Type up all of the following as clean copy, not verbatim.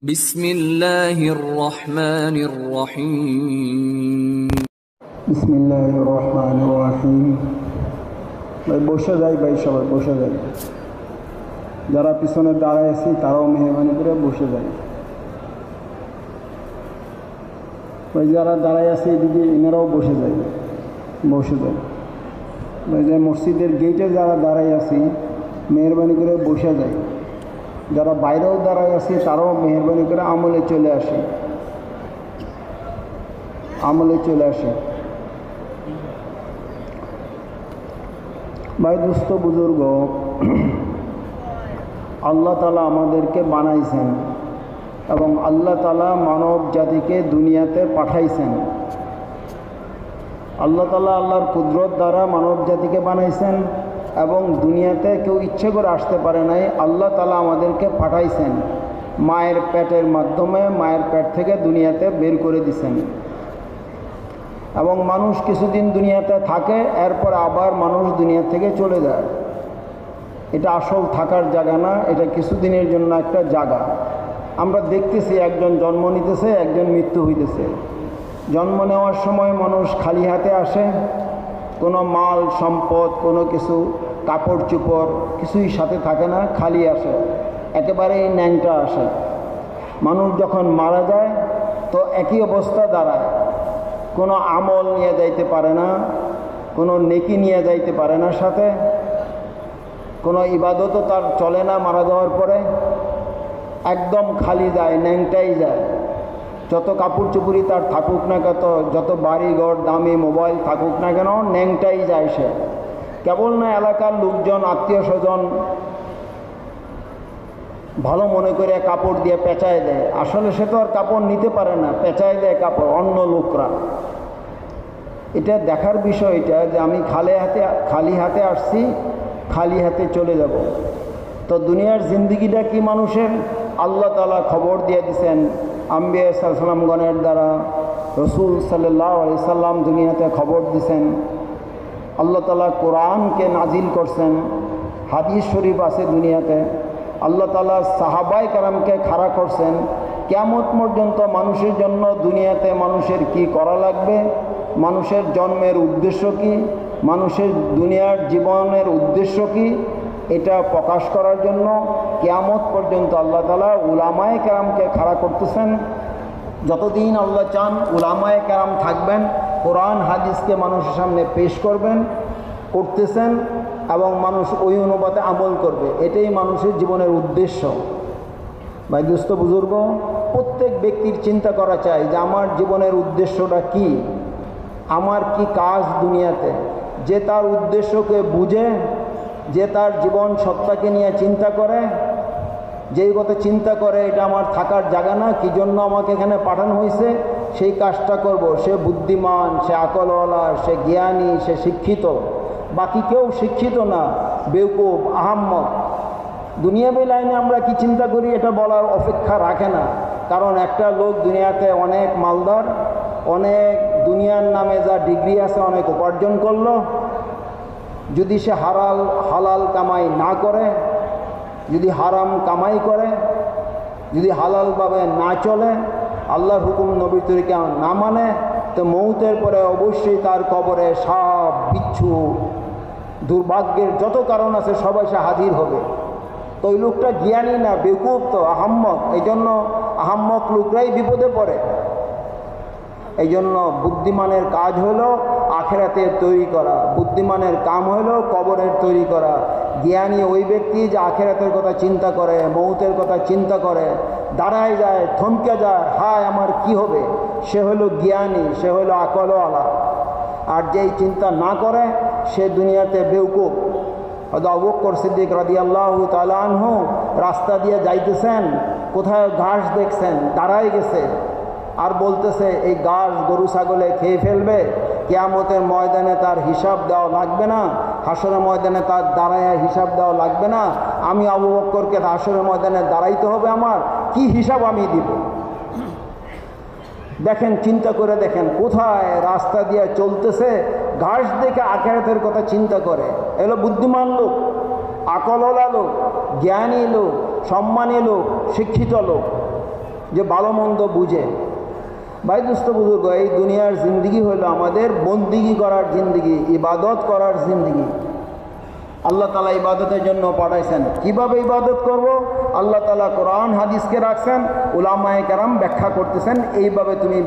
বিসমিল্লাহির রহমানির রহিম। বিসমিল্লাহির রহমানির রহিম। ভাই বসে যাই, ভাই সবাই বসে যাই। যারা পিছনে দাঁড়ায় আছি তারাও মেহরবানি করে বসে যায়। ভাই যারা দাঁড়ায় আছে এদিকে এনারাও বসে যায়, বসে যায়। ভাই যে মসজিদের গেটে যারা দাঁড়ায় আছি মেহরবানি করে বসে যায়। যারা বাইরেও দাঁড়ায় আছি তারাও মেহরবানি করে আমলে চলে আসে, আমলে চলে আসে। ভাই দুস্থ বুজুর্গ, আল্লাহ তাআলা আমাদেরকে বানাইছেন এবং আল্লাহ তাআলা মানব জাতিকে দুনিয়াতে পাঠাইছেন। আল্লাহ তাআলা আল্লাহর কুদরত দ্বারা মানব জাতিকে বানাইছেন এবং দুনিয়াতে কেউ ইচ্ছে করে আসতে পারে নাই। আল্লাহ তাআলা আমাদেরকে পাঠাইছেন, মায়ের পেটের মাধ্যমে মায়ের পেট থেকে দুনিয়াতে বের করে দিছেন। এবং মানুষ কিছুদিন দুনিয়াতে থাকে, এরপর আবার মানুষ দুনিয়া থেকে চলে যায়। এটা আসল থাকার জায়গা না, এটা কিছুদিনের জন্য একটা জায়গা। আমরা দেখতেছি একজন জন্ম নিতেছে, একজন মৃত্যু হইতেছে। জন্ম নেওয়ার সময় মানুষ খালি হাতে আসে, কোনো মাল সম্পদ, কোনো কিছু কাপড় চোপড় কিছুই সাথে থাকে না, খালি আসে, একেবারেই ন্যাংটা আসে। মানুষ যখন মারা যায় তো একই অবস্থা দাঁড়ায়, কোনো আমল নিয়ে যাইতে পারে না, কোনো নেকি নিয়ে যাইতে পারে না, সাথে কোনো ইবাদতও তার চলে না। মারা যাওয়ার পরে একদম খালি যায়, ন্যাংটাই যায়। যত কাপড় চুপুরি তার থাকুক না কত, যত বাড়ি ঘর দামি মোবাইল থাকুক না কেন, ন্যাংটাই যায় সে। কেবল না এলাকার লোকজন আত্মীয় স্বজন ভালো মনে করে কাপড় দিয়ে পেঁচায় দেয়, আসলে সে তো আর কাপড় নিতে পারে না, পেঁচায় দেয় কাপড় অন্য লোকরা। এটা দেখার বিষয় এটা যে আমি খালি হাতে আসছি, খালি হাতে চলে যাব। তো দুনিয়ার জিন্দিগিটা কি মানুষের আল্লাহ তাআলা খবর দিয়ে দিয়েছেন আম্বিয়া সাল্লামগণের দ্বারা। রসুল সাল্লাল্লাহু আলাইহি সাল্লাম দুনিয়াতে খবর দিয়েছেন। আল্লাহ তাআলা কোরআনকে নাজিল করছেন, হাদিস শরীফ আছে দুনিয়াতে। আল্লাহ তাআলা সাহাবায়ে কেরামকে খাড়া করছেন কিয়ামত পর্যন্ত মানুষের জন্য দুনিয়াতে মানুষের কি করা লাগবে, মানুষের জন্মের উদ্দেশ্য কি, মানুষের দুনিয়ার জীবনের উদ্দেশ্য কি, এটা প্রকাশ করার জন্য কিয়ামত পর্যন্ত আল্লাহ তাআলা উলামায়ে কেরামকে খাড়া করতেছেন। যতদিন আল্লাহ চান উলামায়ে কেরাম থাকবেন, কোরআন হাদিসকে মানুষের সামনে পেশ করতেছেন এবং মানুষ ওই অনুপাতে আমল করবে। এটাই মানুষের জীবনের উদ্দেশ্য। ভাই দুস্থ বুজুর্গ, প্রত্যেক ব্যক্তির চিন্তা করা চাই যে আমার জীবনের উদ্দেশ্যটা কি, আমার কি কাজ দুনিয়াতে। যে তার উদ্দেশ্যকে বুঝে, যে তার জীবন সত্তাকে নিয়ে চিন্তা করে, যেই কথা চিন্তা করে এটা আমার থাকার জায়গা না, কি জন্য আমাকে এখানে পাঠানো হয়েছে, সেই কাজটা করব। সে বুদ্ধিমান, সে আকলওয়ালা, সে জ্ঞানী, সে শিক্ষিত। বাকি কেউ শিক্ষিত না, বেওকুফ, আহাম্মক। দুনিয়াবি লাইনে আমরা কি চিন্তা করি এটা বলার অপেক্ষা রাখে না। কারণ একটা লোক দুনিয়াতে অনেক মালদার, অনেক দুনিয়ার নামে যা ডিগ্রি আছে অনেক উপার্জন করলো, যদি সে হালাল কামাই না করে, যদি হারাম কামাই করে, যদি হালালভাবে না চলে, আল্লাহর হুকুম নবীর তরিকা না মানে, তো মৌতের পরে অবশ্যই তার কবরে সাপ, বিচ্ছু, দুর্ভাগ্যের যত কারণ আছে সবাই সে হাজির হবে। তো ওই লোকটা জ্ঞানী না, বেকুব, তো আহাম্মক। এই জন্য আহাম্মক লোকরাই বিপদে পড়ে। এই জন্য বুদ্ধিমানের কাজ হলো আখিরাতের তৈরি করা, বুদ্ধিমানের কাম হলো কবরের তৈরি করা। জ্ঞানী ওই ব্যক্তি যে আখিরাতের কথা চিন্তা করে, মৌতের কথা চিন্তা করে, দাঁড়ায় যায়, থমকে যায়, হায় আমার কি হবে, সে হলো জ্ঞানী, সে হলো আকলওয়ালা। আর যেই চিন্তা না করে সে দুনিয়াতে বেওকুফ। হয়তো আবু বকর সিদ্দিক রাদিয়াল্লাহু তাআলা আনহু রাস্তা দিয়ে যাইতেছেন, কোথায় ঘাস দেখছেন, দাঁড়ায় গেছে আর বলতেছে এই ঘাস গরু ছাগলে খেয়ে ফেলবে, কিয়ামতের ময়দানে তার হিসাব দেওয়া লাগবে না, হাসরের ময়দানে তার দাঁড়ায় হিসাব দেওয়া লাগবে না, আমি আবু বকরকে হাসরের ময়দানে দাঁড়াইতে হবে, আমার কি হিসাব আমি দিব। দেখেন, চিন্তা করে দেখেন, কোথায় রাস্তা দিয়ে চলতেছে, ঘাস দেখে আখিরাতের কথা চিন্তা করে। এলো বুদ্ধিমান লোক, আকলওয়ালা লোক, জ্ঞানী লোক, সম্মানী লোক, শিক্ষিত লোক। যে ভালো মন্দ বুঝে। ভাই দুস্থ বুজুর্গ, এই দুনিয়ার জিন্দিগি হলো আমাদের বন্দিগি করার জিন্দিগি, ইবাদত করার জিন্দিগি। আল্লাহ তাআলা ইবাদতের জন্য পাঠাইছেন। কিভাবে ইবাদত করব? আল্লাহ তাআলা কোরআন হাদিসকে রাখছেন, উলামায়ে কেরাম ব্যাখ্যা করতেছেন, এইভাবে তুমি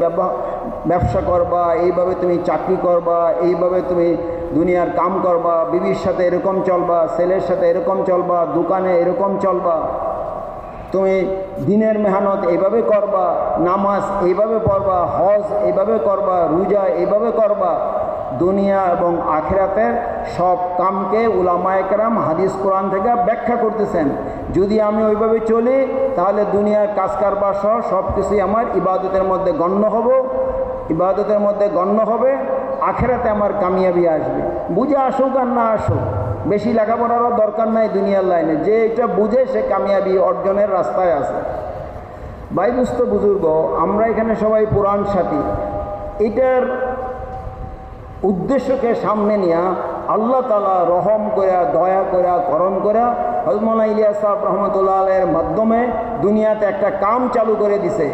ব্যবসা করবা, এইভাবে তুমি চাকরি করবা, এইভাবে তুমি দুনিয়ার কাম করবা, বিবির সাথে এরকম চলবা, ছেলের সাথে এরকম চলবা, দোকানে এরকম চলবা, তুমি দিনের মেহনত এইভাবে করবা, নামাজ এইভাবে পড়বা, হজ এইভাবে করবা, রোজা এইভাবে করবা। দুনিয়া এবং আখিরাতের সব কামকে উলামায়ে কেরাম হাদিস কোরআন থেকে ব্যাখ্যা করতেছেন। যদি আমি ওইভাবে চলি তাহলে দুনিয়ার কাজ কারবার সহ সব কিছুই আমার ইবাদতের মধ্যে গণ্য হবে, আখিরাতে আমার কামিয়াবি আসবে। বুঝে আসুক আর না আসুক, বেশি লেখাপড়ারও দরকার নাই দুনিয়ার লাইনে। যে এটা বুঝে সে কামিয়াবি অর্জনের রাস্তায় আছে। ভাই দুস্থ বুজুর্গ, আমরা এখানে সবাই পুরাণ সাথী। এটার উদ্দেশ্যকে সামনে নিয়ে আল্লাহ তাআলা রহম করে, দয়া করে, করম করে হযরত মাওলানা ইলিয়াস সাহেব রহমতুল্লাহ আলাইহির মাধ্যমে দুনিয়াতে একটা কাম চালু করে দিছে।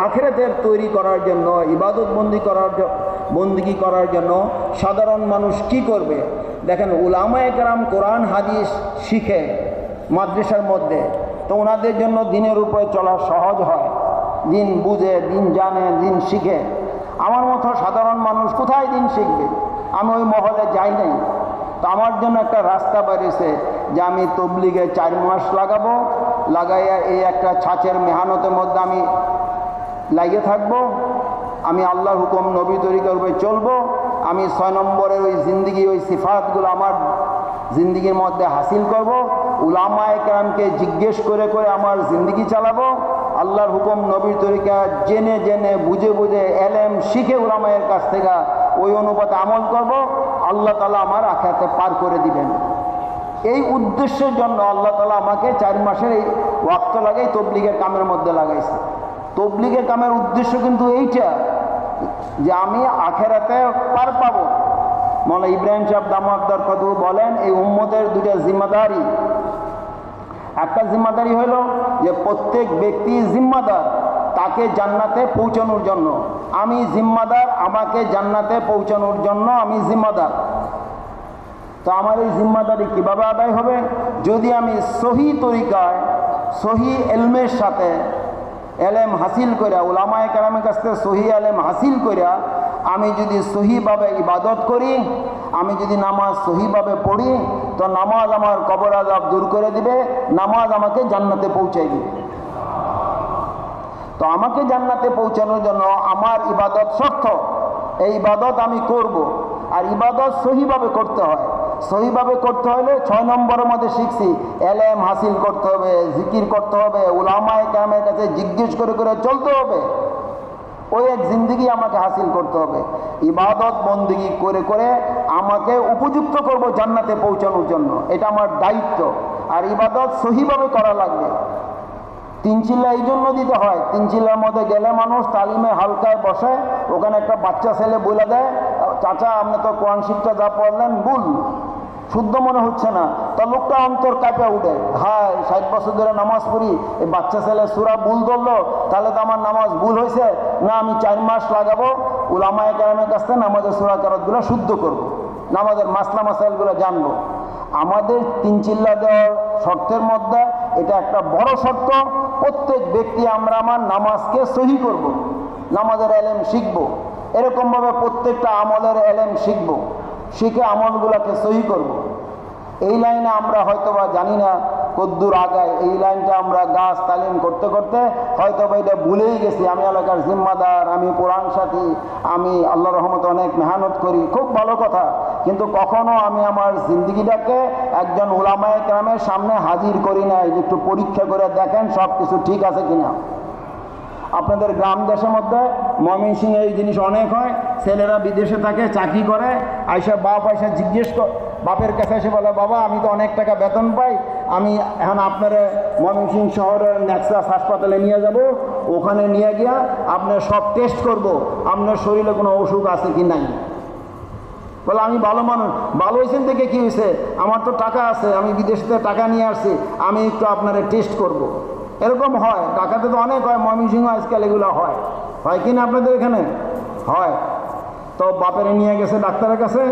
আখিরাতের তৈরি করার জন্য, ইবাদত বন্দিগি করার জন্য সাধারণ মানুষ কি করবে? দেখেন, উলামায়ে কেরাম কোরআন হাদিস শিখে মাদ্রাসার মধ্যে, তো ওনাদের জন্য দিনের উপরে চলা সহজ হয়। দিন বুঝে, দিন জানে, দিন শিখে। আমার মতো সাধারণ মানুষ কোথায় দিন শিখবে? আমি ওই মহলে যাই নাই। তো আমার জন্য একটা রাস্তা বেরিয়েছে যে আমি তবলিগে 4 মাস লাগাবো, লাগাইয়া এই একটা ছাঁচের মেহনতের মধ্যে আমি লাগিয়ে থাকবো। আমি আল্লাহর হুকুম নবী তরিকার উপরে চলবো। আমি 6 নম্বরের ওই জিন্দিগি, ওই সিফাতগুলো আমার জিন্দিগির মধ্যে হাসিল করব। উলামায়ে কেরামকে জিজ্ঞেস করে করে আমার জিন্দিগি চালাবো। আল্লাহর হুকুম নবীর তরিকা জেনে জেনে বুঝে বুঝে এলেম শিখে উলামায়ের কাছ থেকে ওই অনুপাতে আমল করব। আল্লাহ তাআলা আমার আখিরাতে পার করে দিবেন। এই উদ্দেশ্যের জন্য আল্লাহ তাআলা আমাকে 4 মাসের এই ওয়াক্ত লাগাই তবলিগের কামের মধ্যে লাগাইছে। তবলিগের কামের উদ্দেশ্য কিন্তু এইটা যে আমি আখিরাতে পার পাবো। মাওলানা ইব্রাহিম সাহেব দামাত বরকত বলেন, এই উম্মতের 2টা জিম্মাদারি। একটা জিম্মাদারি হলো যে প্রত্যেক ব্যক্তি জিম্মাদার তাকে জান্নাতে পৌঁছানোর জন্য। আমি জিম্মাদার, আমাকে জান্নাতে পৌঁছানোর জন্য আমি জিম্মাদার। তো আমার এই জিম্মাদারি কীভাবে আদায় হবে? যদি আমি সহি তরিকায়, সহি এলমের সাথে এলেম হাসিল করে, উলামায়ে কেরামের কাছ থেকে সহি এলেম হাসিল করে আমি যদি সহিভাবে ইবাদত করি, আমি যদি নামাজ সহিভাবে পড়ি, তো নামাজ আমার কবর আযাব দূর করে দিবে, নামাজ আমাকে জান্নাতে পৌঁছাই দিবে। তো আমাকে জান্নাতে পৌঁছানোর জন্য আমার ইবাদত শর্ত। এই ইবাদত আমি করব, আর ইবাদত সহিভাবে করতে হয়। সহিভাবে করতে হলে 6 নম্বরের মধ্যে শিখছি, এলেম হাসিল করতে হবে, জিকির করতে হবে, উলামায়ে কেরামের কাছে জিজ্ঞেস করে করে চলতে হবে। ওই এক জিন্দিগি আমাকে হাসিল করতে হবে। ইবাদত বন্দিগি করে করে আমাকে উপযুক্ত করব জান্নাতে পৌঁছানোর জন্য। এটা আমার দায়িত্ব। আর ইবাদত সহিভাবে করা লাগবে। 3 চিল্লা এই জন্য দিতে হয়, 3 চিল্লার মধ্যে গেলে মানুষ তালিমে হালকায় বসে, ওখানে একটা বাচ্চা ছেলে বলে দেয়, চাচা আপনি তো কোরআন শিক্ষা যা পড়লেন ভুল, শুদ্ধ মনে হচ্ছে না। তা লোকটা অন্তর কাঁপে উঠে, হায় 60 বছর ধরে নামাজ পড়ি, এই বাচ্চা ছেলে সূরা ভুল ধরলো, তাহলে তো আমার নামাজ ভুল হয়েছে না। আমি 4 মাস লাগাবো উলামায়ে কেরামের কাছ থেকে নামাজের সূরা কেরাতগুলো শুদ্ধ করব, নামাজের মাসলা মাসাইলগুলো জানবো। আমাদের 3 চিল্লা দেওয়ার শর্তের মধ্যে এটা একটা বড় শর্ত। প্রত্যেক ব্যক্তি আমরা আমার নামাজকে সহি করব, নামাজের এলেম শিখব। এরকমভাবে প্রত্যেকটা আমলের এলেম শিখব, শিখে আমলগুলোকে সহি করব। এই লাইনে আমরা হয়তোবা জানি না কদ্দূর আগায়। এই লাইনটা আমরা গাছ তালিম করতে করতে হয়তোবা এটা ভুলেই গেছি। আমি এলাকার জিম্মাদার, আমি কোরআন সাথী, আমি আল্লাহর রহমতে অনেক মেহনত করি, খুব ভালো কথা। কিন্তু কখনো আমি আমার জিন্দিগিটাকে একজন উলামায়ে কেরামের সামনে হাজির করি না, যে একটু পরীক্ষা করে দেখেন সব কিছু ঠিক আছে কিনা। আপনাদের গ্রাম দেশের মধ্যে ময়মনসিংহে এই জিনিস অনেক হয়। ছেলেরা বিদেশে থাকে, চাকরি করে, আইসা বাপ আইসা জিজ্ঞেস বাপের কাছে এসে বলে, বাবা আমি তো অনেক টাকা বেতন পাই, আমি এখন আপনার ময়মনসিংহ শহরের নেক্সাস হাসপাতালে নিয়ে যাব, ওখানে নিয়ে গিয়া আপনার সব টেস্ট করব, আপনার শরীরে কোনো অসুখ আছে কি নাই। বলে আমি ভালো মানুষ, ভালো হয়েছেন থেকে কী হয়েছে, আমার তো টাকা আছে, আমি বিদেশ থেকে টাকা নিয়ে আসছি, আমি একটু আপনারা টেস্ট করব। এরকম হয়, ঢাকাতে তো অনেক হয়, ময়মনসিংহ আজকাল এগুলো হয়, হয় কি না আপনাদের এখানে? হয়। তো বাপেরে নিয়ে গেছে ডাক্তারের কাছে,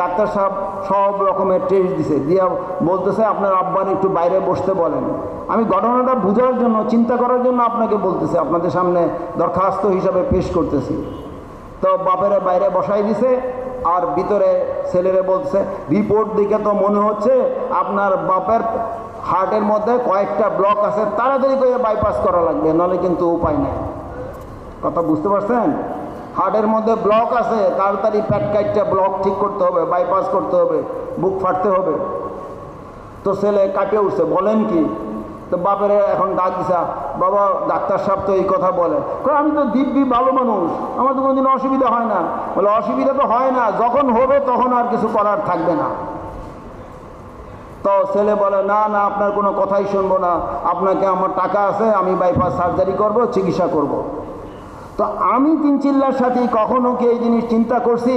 ডাক্তার সাহেব সব রকমের টেস্ট দিছে, দিয়া বলতেছে আপনার আব্বার একটু বাইরে বসতে বলেন। আমি ঘটনাটা বোঝার জন্য, চিন্তা করার জন্য আপনাকে বলতেছি, আপনাদের সামনে দরখাস্ত হিসাবে পেশ করতেছি। তো বাপেরে বাইরে বসাই দিছে, আর ভিতরে ছেলেরে বলছে রিপোর্ট দিকে তো মনে হচ্ছে আপনার বাপের হার্টের মধ্যে কয়েকটা ব্লক আছে, তাড়াতাড়ি করে বাইপাস করা লাগবে, নাহলে কিন্তু উপায় নেই। কথা বুঝতে পারছেন? হার্টের মধ্যে ব্লক আছে, তাড়াতাড়ি পেট কাটটা ব্লক ঠিক করতে হবে, বাইপাস করতে হবে, বুক ফাটতে হবে। তো ছেলে কাটে উঠছে, বলেন কি? তো বাপের এখন ডাক দিছা, বাবা ডাক্তার সাহেব তো এই কথা বলে, আমি তো দিব্যি ভালো মানুষ, আমার তো কোনোদিন অসুবিধা হয় না। বলে অসুবিধা তো হয় না, যখন হবে তখন আর কিছু করার থাকবে না। তো ছেলে বলে না না, আপনার কোনো কথাই শুনবো না, আপনাকে আমার টাকা আছে, আমি বাইপাস সার্জারি করব, চিকিৎসা করব। তো আমি তিন চিল্লার সাথে কখনো কি এই জিনিস চিন্তা করছি?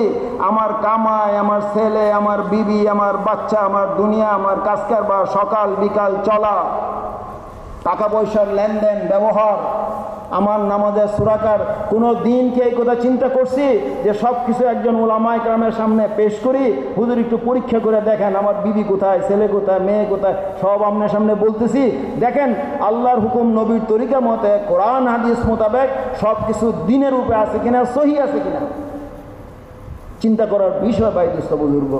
আমার কামাই, আমার ছেলে, আমার বিবি, আমার বাচ্চা, আমার দুনিয়া, আমার কাজ কারবার, সকাল বিকাল চলা, টাকা পয়সার লেনদেন ব্যবহার, আমার নামাজের সুরাকার, কোনো দিন কি এই কথা চিন্তা করছি যে সব কিছু একজন উলামায়ে কেরামের সামনে পেশ করি, হুজুর একটু পরীক্ষা করে দেখেন আমার বিবি কোথায়, ছেলে কোথায়, মেয়ে কোথায়, সব আপনার সামনে বলতেছি, দেখেন আল্লাহর হুকুম নবীর তরিকা মতে কোরআন হাদিস মোতাবেক সব কিছু দিনের উপরে আছে কিনা, সহি আছে কিনা, চিন্তা করার বিষয় ভাই দোস্ত বুজুর্গ।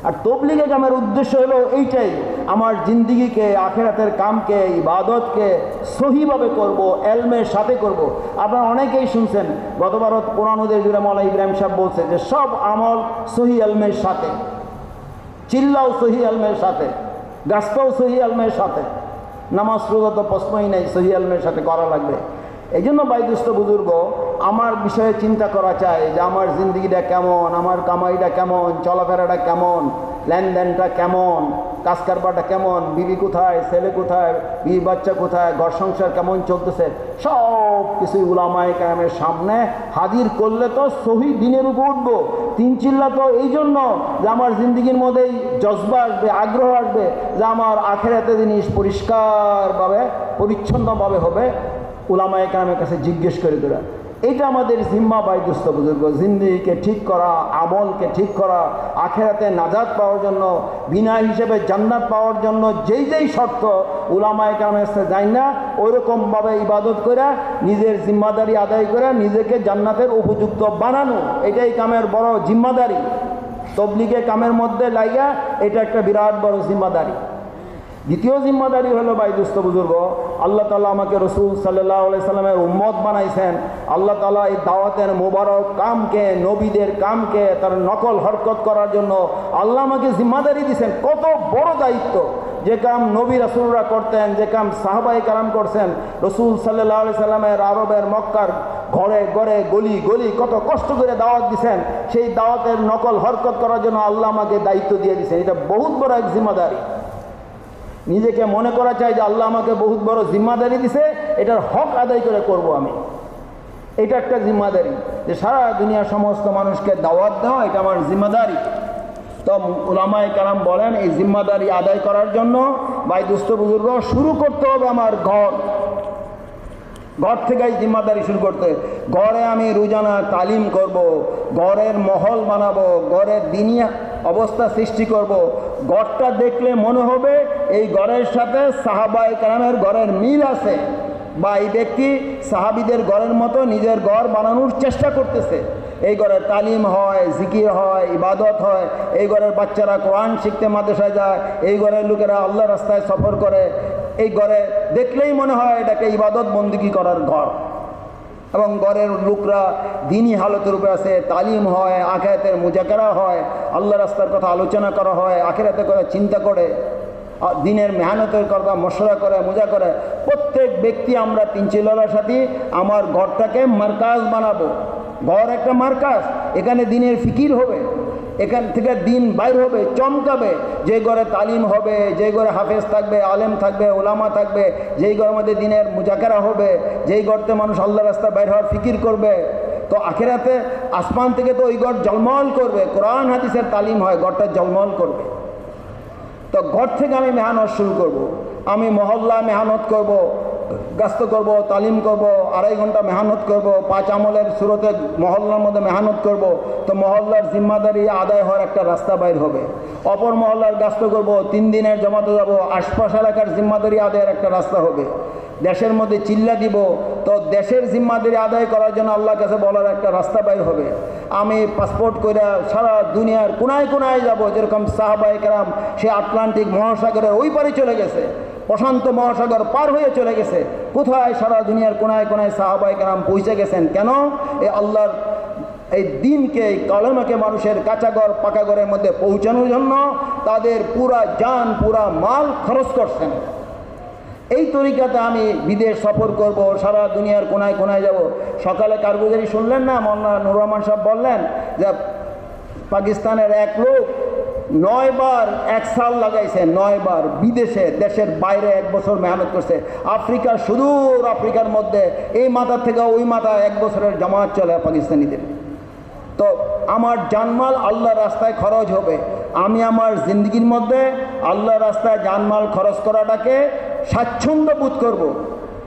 আর তবলিগে কামের উদ্দেশ্য হলো এইটাই, আমার জিন্দিগিকে, আখেরাতের কামকে, ইবাদতকে সহিভাবে করব, এলমের সাথে করব। আপনারা অনেকেই শুনছেন, গতবার কোরআনুদের জুড়ে মৌলানা ইব্রাহিম সাহেব বলছে যে সব আমল সহি এলমের সাথে, চিল্লাও সহি এলমের সাথে, গাছটাও সহি এলমের সাথে, নামাজ রোজা তো প্রশ্নই নেই, সহি এলমের সাথে করা লাগবে। এই জন্য বাইদুস্থ বুজুর্গ আমার বিষয়ে চিন্তা করা চাই যে আমার জিন্দগিটা কেমন, আমার কামাইটা কেমন, চলাফেরাটা কেমন, লেনদেনটা কেমন, কাজ কারবারটা কেমন, বিবি কোথায়, ছেলে কোথায়, বিবি বাচ্চা কোথায়, ঘর সংসার কেমন চলতেছে, সব কিছুই উলামায়ে কেরামের সামনে হাজির করলে তো সহি দিনের উপর উঠবো। তিন চিল্লা তো এই জন্য যে আমার জিন্দগির মধ্যেই জজবা আসবে, আগ্রহ আসবে যে আমার আখেরাতে জিনিস পরিষ্কারভাবে পরিচ্ছন্নভাবে হবে, উলামায়ে কেরামের কাছে জিজ্ঞেস করে দেওয়া। এটা আমাদের জিম্মা বাইদুস্থ বুজুর্গ, জিন্দিগিকে ঠিক করা, আমলকে ঠিক করা, আখেরাতে নাজাত পাওয়ার জন্য, বিনা হিসেবে জান্নাত পাওয়ার জন্য যেই যেই শর্ত উলামায়ে কেরামের কাছে যায় না, ওইরকমভাবে ইবাদত করে নিজের জিম্মাদারি আদায় করে নিজেকে জান্নাতের উপযুক্ত বানানো, এটাই কামের বড় জিম্মাদারি। তবলিগে কামের মধ্যে লাইগা এটা একটা বিরাট বড় জিম্মাদারি। দ্বিতীয় জিম্মাদারি হলো বাইদুস্থ বুজুর্গ, আল্লাহ তাআলা আমাকে রসুল সাল্লাল্লাহু আলাইহি সাল্লামের উম্মত বানাইছেন। আল্লাহ তাআলা এই দাওয়াতের মোবারক কামকে, নবীদের কামকে তার নকল হরকত করার জন্য আল্লাহ আমাকে জিম্মাদারি দিয়েছেন। কত বড় দায়িত্ব! যে কাম নবী রাসূলরা করতেন, যে কাম সাহাবায়ে কারাম করছেন, রসুল সাল্লাল্লাহু আলাইহি সাল্লামের আরবের মক্কার ঘরে ঘরে গলি গলি কত কষ্ট করে দাওয়াত দিয়েছেন, সেই দাওয়াতের নকল হরকত করার জন্য আল্লাহ আমাকে দায়িত্ব দিয়ে দিয়েছেন। এটা বহুত বড় এক জিম্মাদারি। নিজেকে মনে করা চাই যে আল্লাহ আমাকে বহুত বড় জিম্মাদারি দিছে, এটার হক আদায় করে করব আমি। এটা একটা জিম্মাদারি যে সারা দুনিয়ার সমস্ত মানুষকে দাওয়াত দেওয়া, এটা আমার জিম্মাদারি। তো উলামায়ে কেরাম বলেন এই জিম্মাদারি আদায় করার জন্য বাইদুস্থ বুজুর্গ শুরু করতে হবে আমার ঘর থেকেই জিম্মাদারি শুরু করতে। ঘরে আমি রোজানা তালিম করব, ঘরের মহল বানাবো, ঘরের দিনিয়া অবস্থা সৃষ্টি করব। ঘরটা দেখলে মনে হবে এই ঘরের সাথে সাহাবায়ে কেরামের ঘরের মিল আছে, বা এই ব্যক্তি সাহাবীদের ঘরের মতো নিজের ঘর বানানোর চেষ্টা করতেছে। এই ঘরের তালিম হয়, জিকির হয়, ইবাদত হয়, এই ঘরের বাচ্চারা কোরআন শিখতে মাদ্রাসায় যায়, এই ঘরের লোকেরা আল্লাহ রাস্তায় সফর করে। এই ঘরে দেখলেই মনে হয় এটাকে ইবাদত বন্দেগী করার ঘর, এবং ঘরের লোকরা দিনী হালতের উপরে আছে, তালিম হয়, আখিরাতের মুজাকারা হয়, আল্লাহ রাস্তার কথা আলোচনা করা হয়, আখিরাতের কথা চিন্তা করে, দিনের মেহনতের কথা মশরা করে, মুজা করে। প্রত্যেক ব্যক্তি আমরা তিন চিল্লার সাথে আমার ঘরটাকে মার্কাজ বানাবো। ঘর একটা মার্কাজ, এখানে দিনের ফিকির হবে, এখান থেকে দিন বাইর হবে, চমকাবে। যে ঘরে তালিম হবে, যে ঘরে হাফেজ থাকবে, আলেম থাকবে, ওলামা থাকবে, যেই ঘরের মধ্যে দিনের মুজাকারা হবে, যেই ঘরতে মানুষ আল্লাহ রাস্তা বাইর হওয়ার ফিকির করবে, তো আখিরাতে আসমান থেকে তো ওই ঘর জলমল করবে। কোরআন হাদিসের তালিম হয়, ঘরটা জলমল করবে। তো ঘর থেকে আমি মেহনত শুরু করব। আমি মহল্লা মেহনত করব, গাস্ত করব, তালিম করব, 2.5 ঘন্টা মেহনত করব, 5 আমলের সুরতে মহল্লার মধ্যে মেহনত করব, তো মহল্লার জিম্মাদারি আদায় হওয়ার একটা রাস্তা বাইর হবে। অপর মহল্লার গাস্ত করব, 3 দিনের জমাতে যাব, আশপাশ এলাকার জিম্মাদারি আদায়ের একটা রাস্তা হবে। দেশের মধ্যে চিল্লা দিব, তো দেশের জিম্মাদারি আদায় করার জন্য আল্লাহর কাছে বলার একটা রাস্তা বাইর হবে। আমি পাসপোর্ট করে সারা দুনিয়ার কোনায় কোনায় যাব, যেরকম সাহাবায়ে কেরাম সে আটলান্টিক মহাসাগরের ওই পারে চলে গেছে, প্রশান্ত মহাসাগর পার হয়ে চলে গেছে। কোথায়? সারা দুনিয়ার কোনায় কোনায় সাহাবায়ে কেরাম পৌঁছে গেছেন। কেন? এই আল্লাহর এই দিনকে, এই কালেমাকে মানুষের কাঁচাঘর পাকাঘরের মধ্যে পৌঁছানোর জন্য তাদের পুরা জান পুরা মাল খরচ করছেন। এই তরিকাতে আমি বিদেশ সফর করব, সারা দুনিয়ার কোনায় কোনায় যাব। সকালে কারগুজারি শুনলেন না, মোল্লা নুর রহমান সাহেব বললেন যে পাকিস্তানের এক লোক 9 বার 1 সাল লাগাইছে, 9 বার বিদেশে, দেশের বাইরে 1 বছর মেহনত করছে। আফ্রিকার সুদূর আফ্রিকার মধ্যে এই মাথা থেকে ওই মাথা 1 বছরের জামাত চলে পাকিস্তানিদের। তো আমার জানমাল আল্লাহর রাস্তায় খরচ হবে। আমি আমার জিন্দগির মধ্যে আল্লাহর রাস্তায় জানমাল খরচ করাটাকে স্বাচ্ছন্দ্য বোধ করব।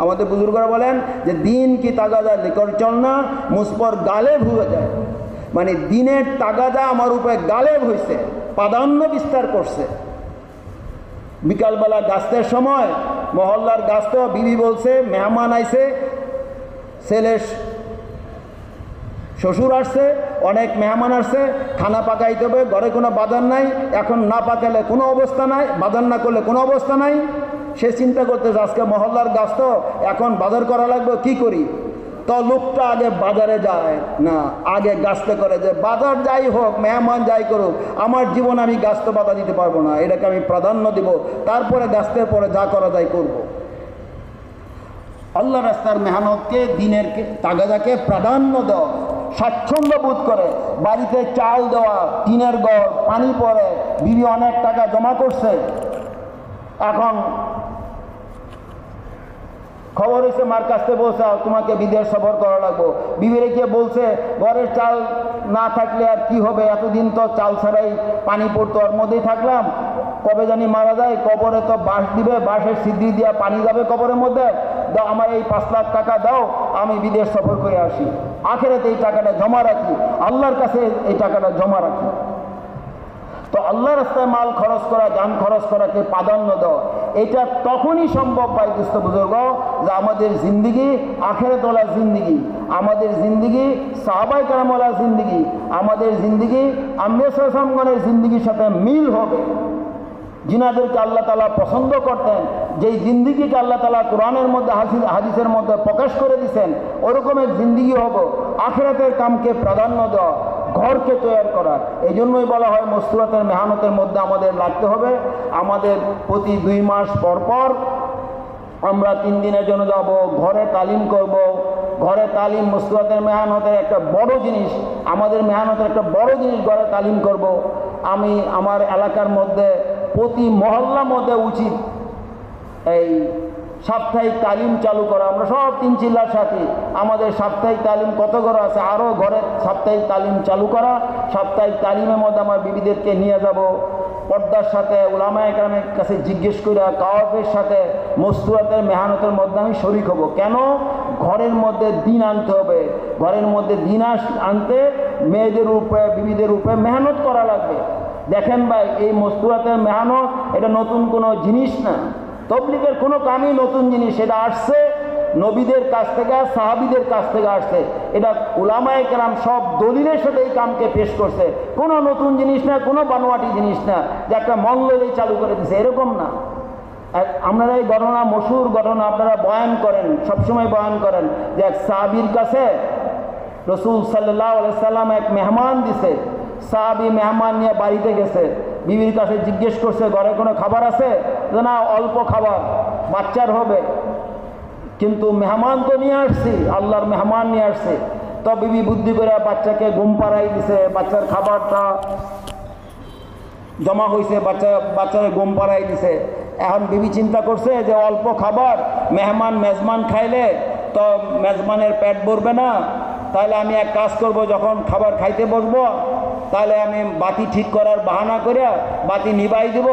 আমাদের বুজুর্গরা বলেন যে দিন কি তাগাদা লিকর চলনা মুসপর গালেব হয়ে যায়, মানে দিনের তাগাদা আমার উপরে গালেব হয়েছে, প্রাধান্য বিস্তার করছে। বিকালবেলা গাছের সময় মহল্লার গাছতে বিবি বলছে মেহমান আইছে, ছেলে শ্বশুর আসছে, অনেক মেহমান আসছে, খানা পাকাইতে হবে, ঘরে কোনো বাজার নাই, এখন না পাকালে কোনো অবস্থা নাই, বাজার না করলে কোনো অবস্থা নাই। সে চিন্তা করতেছে আজকে মহল্লার গাছ তো, এখন বাজার করা লাগবে, কি করি? তো লোকটা আগে বাজারে যায় না, আগে গাছতে করে যে বাজার যাই হোক, মেহমান যাই করুক, আমার জীবন আমি গাছতে বাধা দিতে পারবো না, এটাকে আমি প্রাধান্য দিব, তারপরে গাছতের পরে যা করা যায় করব। আল্লাহ রাস্তার মেহনতকে, দিনের তাগাদাকে প্রাধান্য দেওয়া, স্বাচ্ছন্দ্য বোধ করে বাড়িতে চাল দেওয়া, টিনের ঘর, পানি পড়ে, বিবি অনেক টাকা জমা করছে, এখন খবর হয়েছে মার কাছে বলছে তোমাকে বিদেশ সফর করা লাগবো। বিবিরে গিয়ে বলছে ঘরের চাল না থাকলে আর কি হবে, এতদিন তো চাল ছাড়াই পানি পড়তো, ওর মধ্যেই থাকলাম, কবে জানি মারা যায়, কবরে তো বাঁশ দিবে, বাঁশের সিদ্ধি দিয়া পানি যাবে কবরের মধ্যে, দাও আমার এই 5 লাখ টাকা দাও, আমি বিদেশ সফর করে আসি, আখেরাতে এই টাকাটা জমা রাখি, আল্লাহর কাছে এই টাকাটা জমা রাখি। তো আল্লাহর রাস্তায় মাল খরচ করা, যান খরচ করাকে প্রাধান্য দেওয়া, এটা তখনই সম্ভব ভাই দুস্থ বুজুর্গ, যে আমাদের জিন্দিগি আখেরাতওয়ালা জিন্দিগি, আমাদের জিন্দিগি সাহাবায়ে কেরামওয়ালা জিন্দিগি, আমাদের জিন্দিগি আম্বিয়া সাল্লাল্লাহু জিন্দিগির সাথে মিল হবে। যিনাদেরকে আল্লাহ তাআলা পছন্দ করতেন, যেই জিন্দিগিকে আল্লাহ তাআলা কোরআনের মধ্যে হাদিসের মধ্যে প্রকাশ করে দিয়েছেন, ওরকমের জিন্দিগি হব। আখিরাতের কামকে প্রাধান্য দেওয়া, ঘরকে তৈরি করা। এই জন্যই বলা হয় মসতুরাতের মেহনতের মধ্যে আমাদের লাগতে হবে। আমাদের প্রতি 2 মাস পর পর আমরা 3 দিনের জন্য যাব, ঘরে তালিম করব। ঘরে তালিম মসতুরাতের মেহনতের একটা বড় জিনিস, আমাদের মেহনতের একটা বড় জিনিস, ঘরে তালিম করব। আমি আমার এলাকার মধ্যে প্রতি মহল্লার মধ্যে উচিত এই সাপ্তাহিক তালিম চালু করা। আমরা সব 3 চিল্লার সাথে আমাদের সাপ্তাহিক তালিম কত ঘর আছে, আরও ঘরে সাপ্তাহিক তালিম চালু করা। সাপ্তাহিক তালিমের মধ্যে আমার বিবিদেরকে নিয়ে যাব, পর্দার সাথে উলামায়ে কেরামের কাছে জিজ্ঞেস করে কাওয়াফের সাথে মসতুরাতের মেহনতের মধ্যে আমি শরিক হব। কেন? ঘরের মধ্যে দিন আনতে হবে। ঘরের মধ্যে দিন আনতে মেয়েদের উপরে, বিবিদের উপরে মেহনত করা লাগবে। দেখেন ভাই, এই মসতুরাতের মেহনত এটা নতুন কোনো জিনিস না, তবলিগের কোনো কামই নতুন জিনিস। এটা আসছে নবীদের কাছ থেকে, সাহাবীদের কাছ থেকে আসছে। এটা উলামায়ে কেরাম সব দলিলের সাথে এই কামকে পেশ করছে। কোনো নতুন জিনিস না, কোনো বানোয়াটি জিনিস না যে একটা মঙ্গলেই চালু করে দিছে, এরকম না। আপনারা এই ঘটনা, মশহুর ঘটনা আপনারা বয়ান করেন, সবসময় বয়ান করেন যে এক সাহাবীর কাছে রাসূল সাল্লাল্লাহু আলাইহি সাল্লাম এক মেহমান দিছে। সাহাবী মেহমান নিয়ে বাড়িতে গেছে, বিবির কাছে জিজ্ঞেস করছে ঘরে কোনো খাবার আছে? না, অল্প খাবার, বাচ্চার হবে, কিন্তু মেহমান তো নিয়ে আসছি, আল্লাহর মেহমান নিয়ে আসছে। তো বিবি বুদ্ধি করে বাচ্চাকে ঘুম পাড়াই দিছে, বাচ্চার খাবারটা জমা হয়েছে, বাচ্চারে ঘুম পাড়াই দিছে। এখন বিবি চিন্তা করছে যে অল্প খাবার, মেজমান খাইলে তো মেজমানের পেট ভরবে না, তাহলে আমি এক কাজ করব, যখন খাবার খাইতে বসবো তাহলে আমি বাতি ঠিক করার বাহানা করে বাতি নিভাই দেব,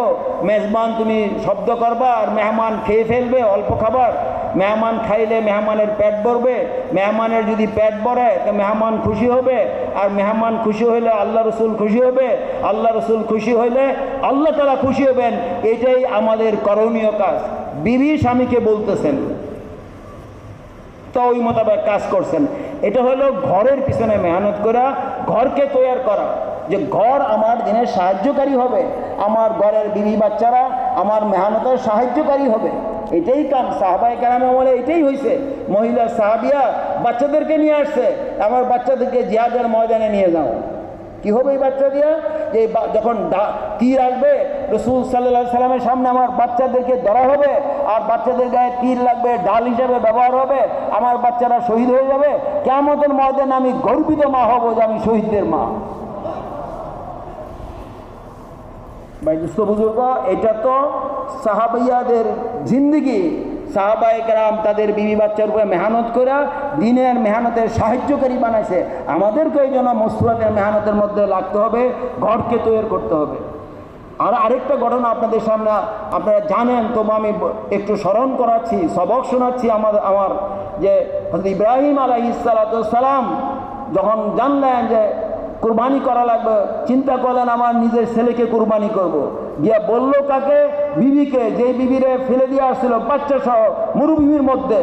মেজবান তুমি শব্দ করবা আর মেহমান খেয়ে ফেলবে অল্প খাবার। মেহমান খাইলে মেহমানের পেট ভরবে, মেহমানের যদি পেট ভরে তো মেহমান খুশি হবে, আর মেহমান খুশি হইলে আল্লাহ রসুল খুশি হবে, আল্লাহ রসুল খুশি হইলে আল্লাহ তাআলা খুশি হবেন। এটাই আমাদের করণীয় কাজ। বিবি স্বামীকে বলতেছেন, তো ওই মোতাবেক কাজ করছেন। এটা হলো ঘরের পিছনে মেহনত করা, ঘরকে তৈরি করা, যে ঘর আমার দিনের সাহায্যকারী হবে, আমার ঘরের বিবি বাচ্চারা আমার মেহনতের সাহায্যকারী হবে। এটাই কাম। সাহাবায়ে কেরাম আমলে এটাই হয়েছে। মহিলা সাহাবিয়া বাচ্চাদেরকে নিয়ে আসছে, আমার বাচ্চাদেরকে জিহাদের ময়দানে নিয়ে যাও। কি হবে এই বাচ্চা দিয়া? যে যখন তীর আসবে রাসূল সাল্লাল্লাহু আলাইহি সাল্লামের সামনে আমার বাচ্চাদেরকে ধরা হবে, আর বাচ্চাদের গায়ে তীর লাগবে, ঢাল হিসেবে ব্যবহার হবে, আমার বাচ্চারা শহীদ হয়ে যাবে। কিয়ামতের ময়দানে আমি গর্বিত মা হব যে আমি শহীদদের মা। ভাই দুস্থ বুজুর্গ, এটা তো সাহাবাইয়াদের জিন্দেগি। সাহাবায়ে কেরাম তাদের বিবি বাচ্চার উপরে মেহনত করে দিনের মেহনতের সাহায্যকারী বানাইছে। আমাদেরকে এই জন্য মুসলাতের মেহনতের মধ্যে লাগতে হবে, ঘরকে তৈরি করতে হবে। আর আরেকটা ঘটনা আপনাদের সামনে আপনারা জানেন, তবু আমি একটু স্মরণ করাচ্ছি, সবক শোনাচ্ছি। আমার যে হযরত ইব্রাহিম আলাইহিস সালাতু ওয়াস সালাম যখন জানলেন যে কুরবানি করা লাগবে, চিন্তা করলেন আমার নিজের ছেলেকে কুরবানি করব। গিয়া বলল কাকে? বিবিকে, যেই বিবিরে ফেলে দিয়ে আসছিল বাচ্চা সহ মরুভূমির মধ্যে।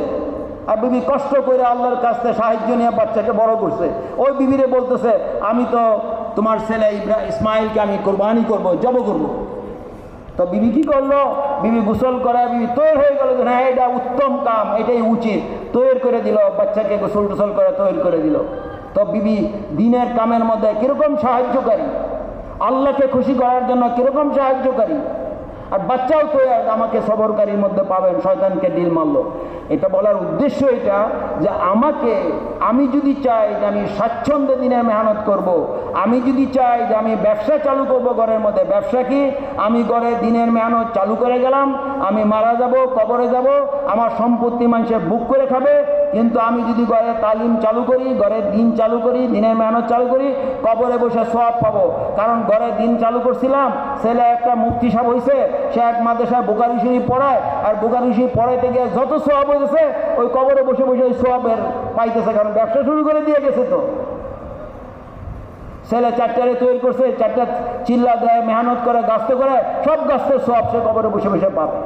আর বিবি কষ্ট করে আল্লাহর কাছ থেকে সাহায্য নিয়ে বাচ্চাকে বড় করছে। ওই বিবিরে বলতেছে আমি তো তোমার ছেলে ইসমাইলকে আমি কুরবানি করব, জব করব। তো বিবি কি করলো? বিবি গোসল করা, বিবি তৈরি হয়ে গেল যে হ্যাঁ এটা উত্তম কাম, এটাই উচিত। তৈরি করে দিল, বাচ্চাকে গোসল টোসল করে তৈরি করে দিল। তো বিবি দিনের কামের মধ্যে কিরকম সাহায্যকারী, আল্লাহকে খুশি করার জন্য কিরকম সাহায্যকারী। আর বাচ্চাও তো আমাকে সবরকারীর মধ্যে পাবেন, শয়তানকে ডিল মারলো। এটা বলার উদ্দেশ্য এটা যে আমি যদি চাই যে আমি স্বাচ্ছন্দ্যে দিনের মেহনত করব, আমি যদি চাই যে আমি ব্যবসা চালু করব ঘরের মধ্যে, ব্যবসা কি? আমি ঘরে দিনের মেহনত চালু করে গেলাম, আমি মারা যাব, কবরে যাব, আমার সম্পত্তি মানুষের বুক করে খাবে। কিন্তু আমি যদি ঘরে তালিম চালু করি, ঘরের দিন চালু করি, দিনের মেহনত চালু করি, কবরে বসে সওয়াব পাবো। কারণ ঘরে দিন চালু করছিলাম, ছেলে একটা মুফতি সাহেব হয়েছে, সে এক মাদ্রাসায় বুখারী শরীফ পড়ায়, আর বুখারী শরীফ পড়াইতে গিয়ে যত সওয়াব হয়েছে ওই কবরে বসে বসে ওই সওয়াবের পাইতেছে, কারণ ব্যবসা শুরু করে দিয়ে গেছে। তো ছেলে চারটারে তৈরি করছে, চারটা চিল্লা দেয়, মেহনত করে, গাছতে করে, সব গাছের সওয়াব সে কবরে বসে বসে পাবে।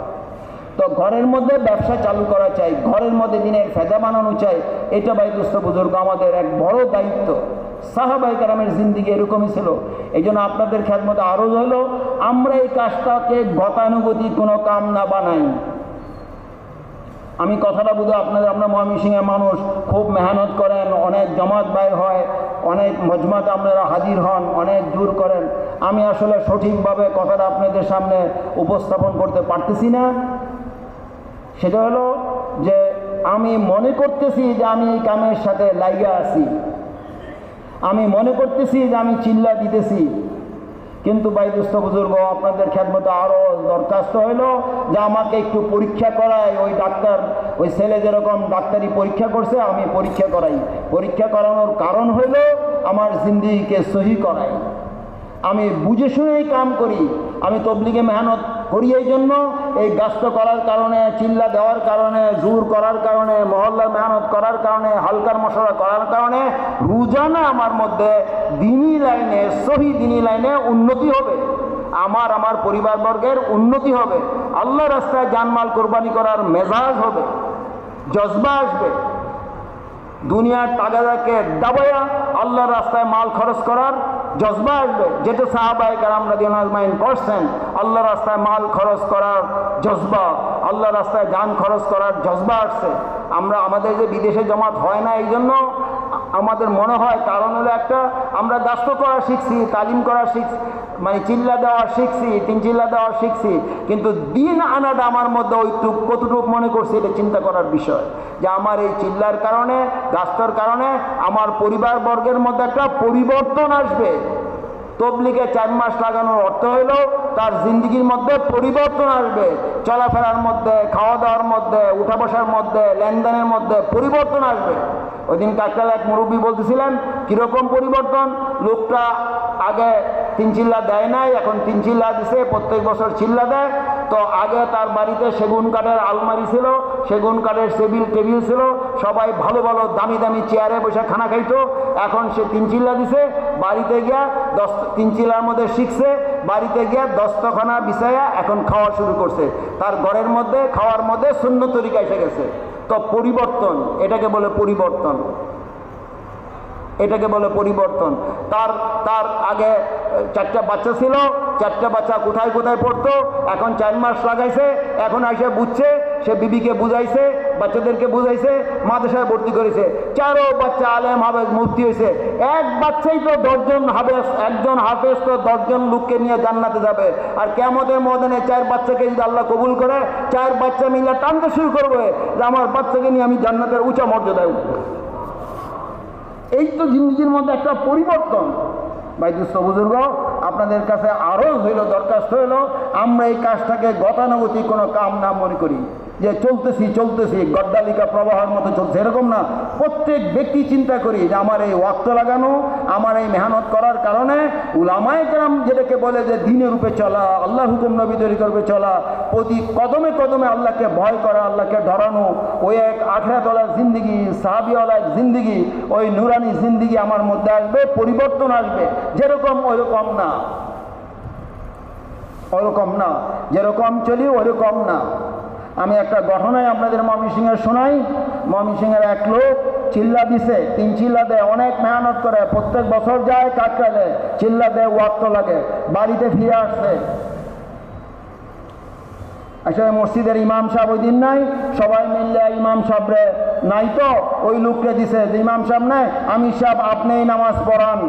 তো ঘরের মধ্যে ব্যবসা চালু করা চাই, ঘরের মধ্যে দিনের ফেদা বানানো চাই। এটা ভাই দুস্থ বুজুর্গ আমাদের এক বড় দায়িত্ব। সাহাবায়ে কেরামের জিন্দেগি এরকমই ছিল। এই জন্য আপনাদের খেদমতে আরও হলো আমরা এই কাজটাকে গতানুগতিক কোনো কাম না বানাই। আমি কথাটা বুঝো আমরা ময়মনসিংহের মানুষ, খুব মেহনত করেন, অনেক জমাত বাইর হয়, অনেক মজমাতে আপনারা হাজির হন, অনেক জোর করেন। আমি আসলে সঠিকভাবে কথাটা আপনাদের সামনে উপস্থাপন করতে পারতেছি না। সেটা হলো যে আমি মনে করতেছি যে আমি এই কামের সাথে লাইগা আছি, আমি মনে করতেছি যে আমি চিল্লা দিতেছি। কিন্তু ভাই দুস্থ বুজুর্গ আপনাদের খেদমতে আরও দরখাস্ত হইল যে আমাকে একটু পরীক্ষা করায়। ওই ডাক্তার, ওই ছেলে যেরকম ডাক্তারি পরীক্ষা করছে আমি পরীক্ষা করাই। পরীক্ষা করানোর কারণ হইল আমার জিন্দেগিকে সহি করাই। আমি বুঝে শুনেই কাম করি। আমি তবলিগে মেহনত করি এই জন্য, এই গাছটা করার কারণে, চিল্লা দেওয়ার কারণে, জোর করার কারণে, মহল্লার মেহনত করার কারণে, হালকার মশলা করার কারণে রোজানা আমার মধ্যে দিনী লাইনে, সহি দিনী লাইনে উন্নতি হবে। আমার পরিবারবর্গের উন্নতি হবে, আল্লাহ রাস্তায় জানমাল কোরবানি করার মেজাজ হবে, জজবা আসবে। দুনিয়ার টাকাটাকে দাবাইয়া আল্লাহর রাস্তায় মাল খরচ করার জজবা আসবে, যেটা সাহাবায়ে কেরাম রাদিয়াল্লাহু আনহুম করছেন। আল্লাহর রাস্তায় মাল খরচ করার জজবা, আল্লাহর রাস্তায় জান খরচ করার জজবা আসছে। আমাদের যে বিদেশে জমাত হয় না, এই জন্য আমাদের মনে হয় কারণ হলো একটা, আমরা গাস্ত করা শিখছি, তালিম করা শিখছি, মানে চিল্লা দেওয়া শিখছি, তিন চিল্লা দেওয়া শিখছি, কিন্তু দিন আনাটা আমার মধ্যে কতটুকু মনে করছি এটা চিন্তা করার বিষয়। যে আমার এই চিল্লার কারণে, গাস্তর কারণে আমার পরিবারবর্গের মধ্যে একটা পরিবর্তন আসবে। তবলিগে 4 মাস লাগানোর অর্থ হইল তার জিন্দগির মধ্যে পরিবর্তন আসবে, চলাফেরার মধ্যে, খাওয়া দাওয়ার মধ্যে, উঠা বসার মধ্যে, লেনদেনের মধ্যে পরিবর্তন আসবে। ওই দিন কাকরাল এক মুরব্বী বলতেছিলেন কীরকম পরিবর্তন। লোকটা আগে 3 চিল্লা দেয় নাই, এখন 3 চিল্লা দিছে, প্রত্যেক বছর চিল্লা দেয়। তো আগে তার বাড়িতে সেগুন কাঠের আলমারি ছিল, সেগুন কাঠের টেবিল ছিল, সবাই ভালো ভালো দামি দামি চেয়ারে বসে খানা খাইতো। এখন সে 3 চিল্লা দিছে, বাড়িতে গিয়া 3 চিল্লার মধ্যে শিখছে, বাড়িতে গিয়া দস্তখানা বিছায়া এখন খাওয়া শুরু করছে। তার ঘরের মধ্যে খাওয়ার মধ্যে সুন্নত তরিকা এসে গেছে। তো পরিবর্তন, এটাকে বলে পরিবর্তন, এটাকে বলে পরিবর্তন। তার আগে 4টা বাচ্চা ছিল, 4টা বাচ্চা কোথায় কোথায় পড়তো, এখন 4 মাস লাগাইছে, এখন এসে বুঝছে, সে বিবিকে বুঝাইছে, বাচ্চাদেরকে বুঝাইছে, মাদ্রাসায় ভর্তি করেছে, 4ও বাচ্চা আলেম হাফেজ মুফতি হয়েছে। এক বাচ্চাই তো 10 জন হাফেজ, একজন হাফেজ তো 10 জন লোককে নিয়ে জান্নাতে যাবে। আর কিয়ামতের ময়দানে 4 বাচ্চাকে যদি আল্লাহ কবুল করে, 4 বাচ্চা মিলে টানতে শুরু করবে যে আমার বাচ্চাকে নিয়ে আমি জান্নাতের উঁচা মর্যাদায় উঠবো। এই তো জিন্দিগির মধ্যে একটা পরিবর্তন। ভাই দুস্থ বুজুর্গ, আপনাদের কাছে আরও দরখাস্ত হইল, আমরা এই কাজটাকে গতানুগতিক কোনো কাম না মনে করি যে চলতেছি গড্ডালিকা প্রবাহের মতো চলছে, এরকম না। প্রত্যেক ব্যক্তি চিন্তা করি যে আমার এই ওয়াক্ত লাগানো, আমার এই মেহনত করার কারণে উলামায়ে কেরাম যেটাকে বলে যে দিনের রূপে চলা, আল্লাহর হুকুম নবী তরিকার রূপে চলা, প্রতি কদমে কদমে আল্লাহকে ভয় করা, আল্লাহকে ডরানো, ওই এক আখিরাতওয়ালা জিন্দিগি, সাহাবিওয়ালা জিন্দিগি, ওই নুরানি জিন্দিগি আমার মধ্যে আসবে, পরিবর্তন আসবে। যেরকম ওইরকম না, ওরকম না, যেরকম চলি ওরকম না। আমি একটা ঘটনায় আপনাদের ময়মনসিংহের শোনাই। ময়মনসিংহের এক লোক চিল্লা দিছে, 3 চিল্লা দেয়, অনেক মেহনত করে, প্রত্যেক বছর যায় কাকরাইলে, চিল্লা দেয়, ওয়াক্ত লাগে, বাড়িতে ফিরে আসছে। আসলে মসজিদের ইমাম সাহেব ওই দিন নাই, সবাই মিললে ইমাম সাহেবরে নাই, তো ওই লোককে দিছে যে ইমাম সাহেব নাই, আমির সাহেব আপনিই নামাজ পড়ান।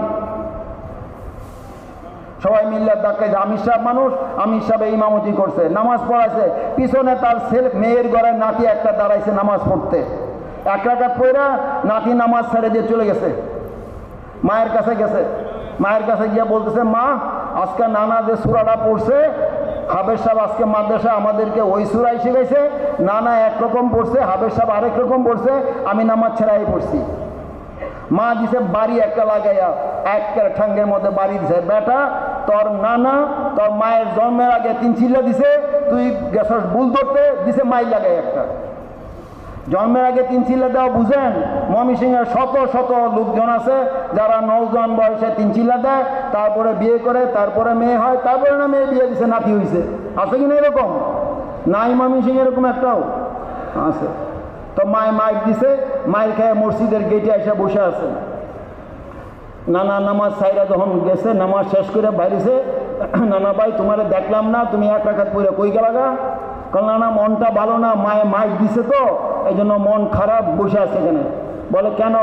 সবাই মিল্লার ডাকে, আমির সাহেব মানুষ, আমির সাহেব ইমামতি করছে, নামাজ পড়াইছে, পিছনে তার মেয়ের ঘরের নাতি একটা দাঁড়াইছে নামাজ পড়তে। 1 রাকাত পড়া নাতি নামাজ ছেড়ে দিয়ে চলে গেছে, মায়ের কাছে গেছে। মায়ের কাছে গিয়ে বলতেছে, মা আজকে নানা যে সূরাটা পড়ছে, হাফেজ সাহেব আজকে মাদ্রাসায় আমাদেরকে ওই সূরাই শিখাইছে, নানা একরকম পড়ছে, হাফেজ সাহেব আরেক রকম পড়ছে, আমি নামাজ ছেড়াই পড়ছি। মা দিছে বাড়ি একটা লাগাইয়া, এক ঠাঙ্গের মধ্যে বাড়ি দিছে, বেটা তোর নানা তোর মায়ের জন্মের আগে 3 চিল্লা দিছে, তুই গেছস ভুল ধরতে, দিছে মাই লাগাই একটা। জন্মের আগে 3 চিল্লা দেওয়া বুঝেন? ময়মনসিংহের শত শত লোকজন আছে যারা নওজোয়ান বয়সে 3 চিল্লা দেয়, তারপরে বিয়ে করে, তারপরে মেয়ে হয়, তারপরে না মেয়ে বিয়ে দিছে, নাতি হয়েছে। আছে কিনা এরকম? নাই ময়মনসিংহে এরকম একটাও আছে। তো মায় মাইক দিছে, মায়ের খেয়ে মসজিদের গেটে এসে বসে আছে। নানা নামাজ সাইরা যখন গেছে, নামাজ শেষ করে বাইরেছে, নানা ভাই তোমারে দেখলাম না, তুমি 1 রাকাত পড়ে কই গেলাগা? কারণ নানা মনটা ভালো না, মায়ে মাইক দিছে তো এই জন্য মন খারাপ, বসে আছে এখানে। বলে কেন?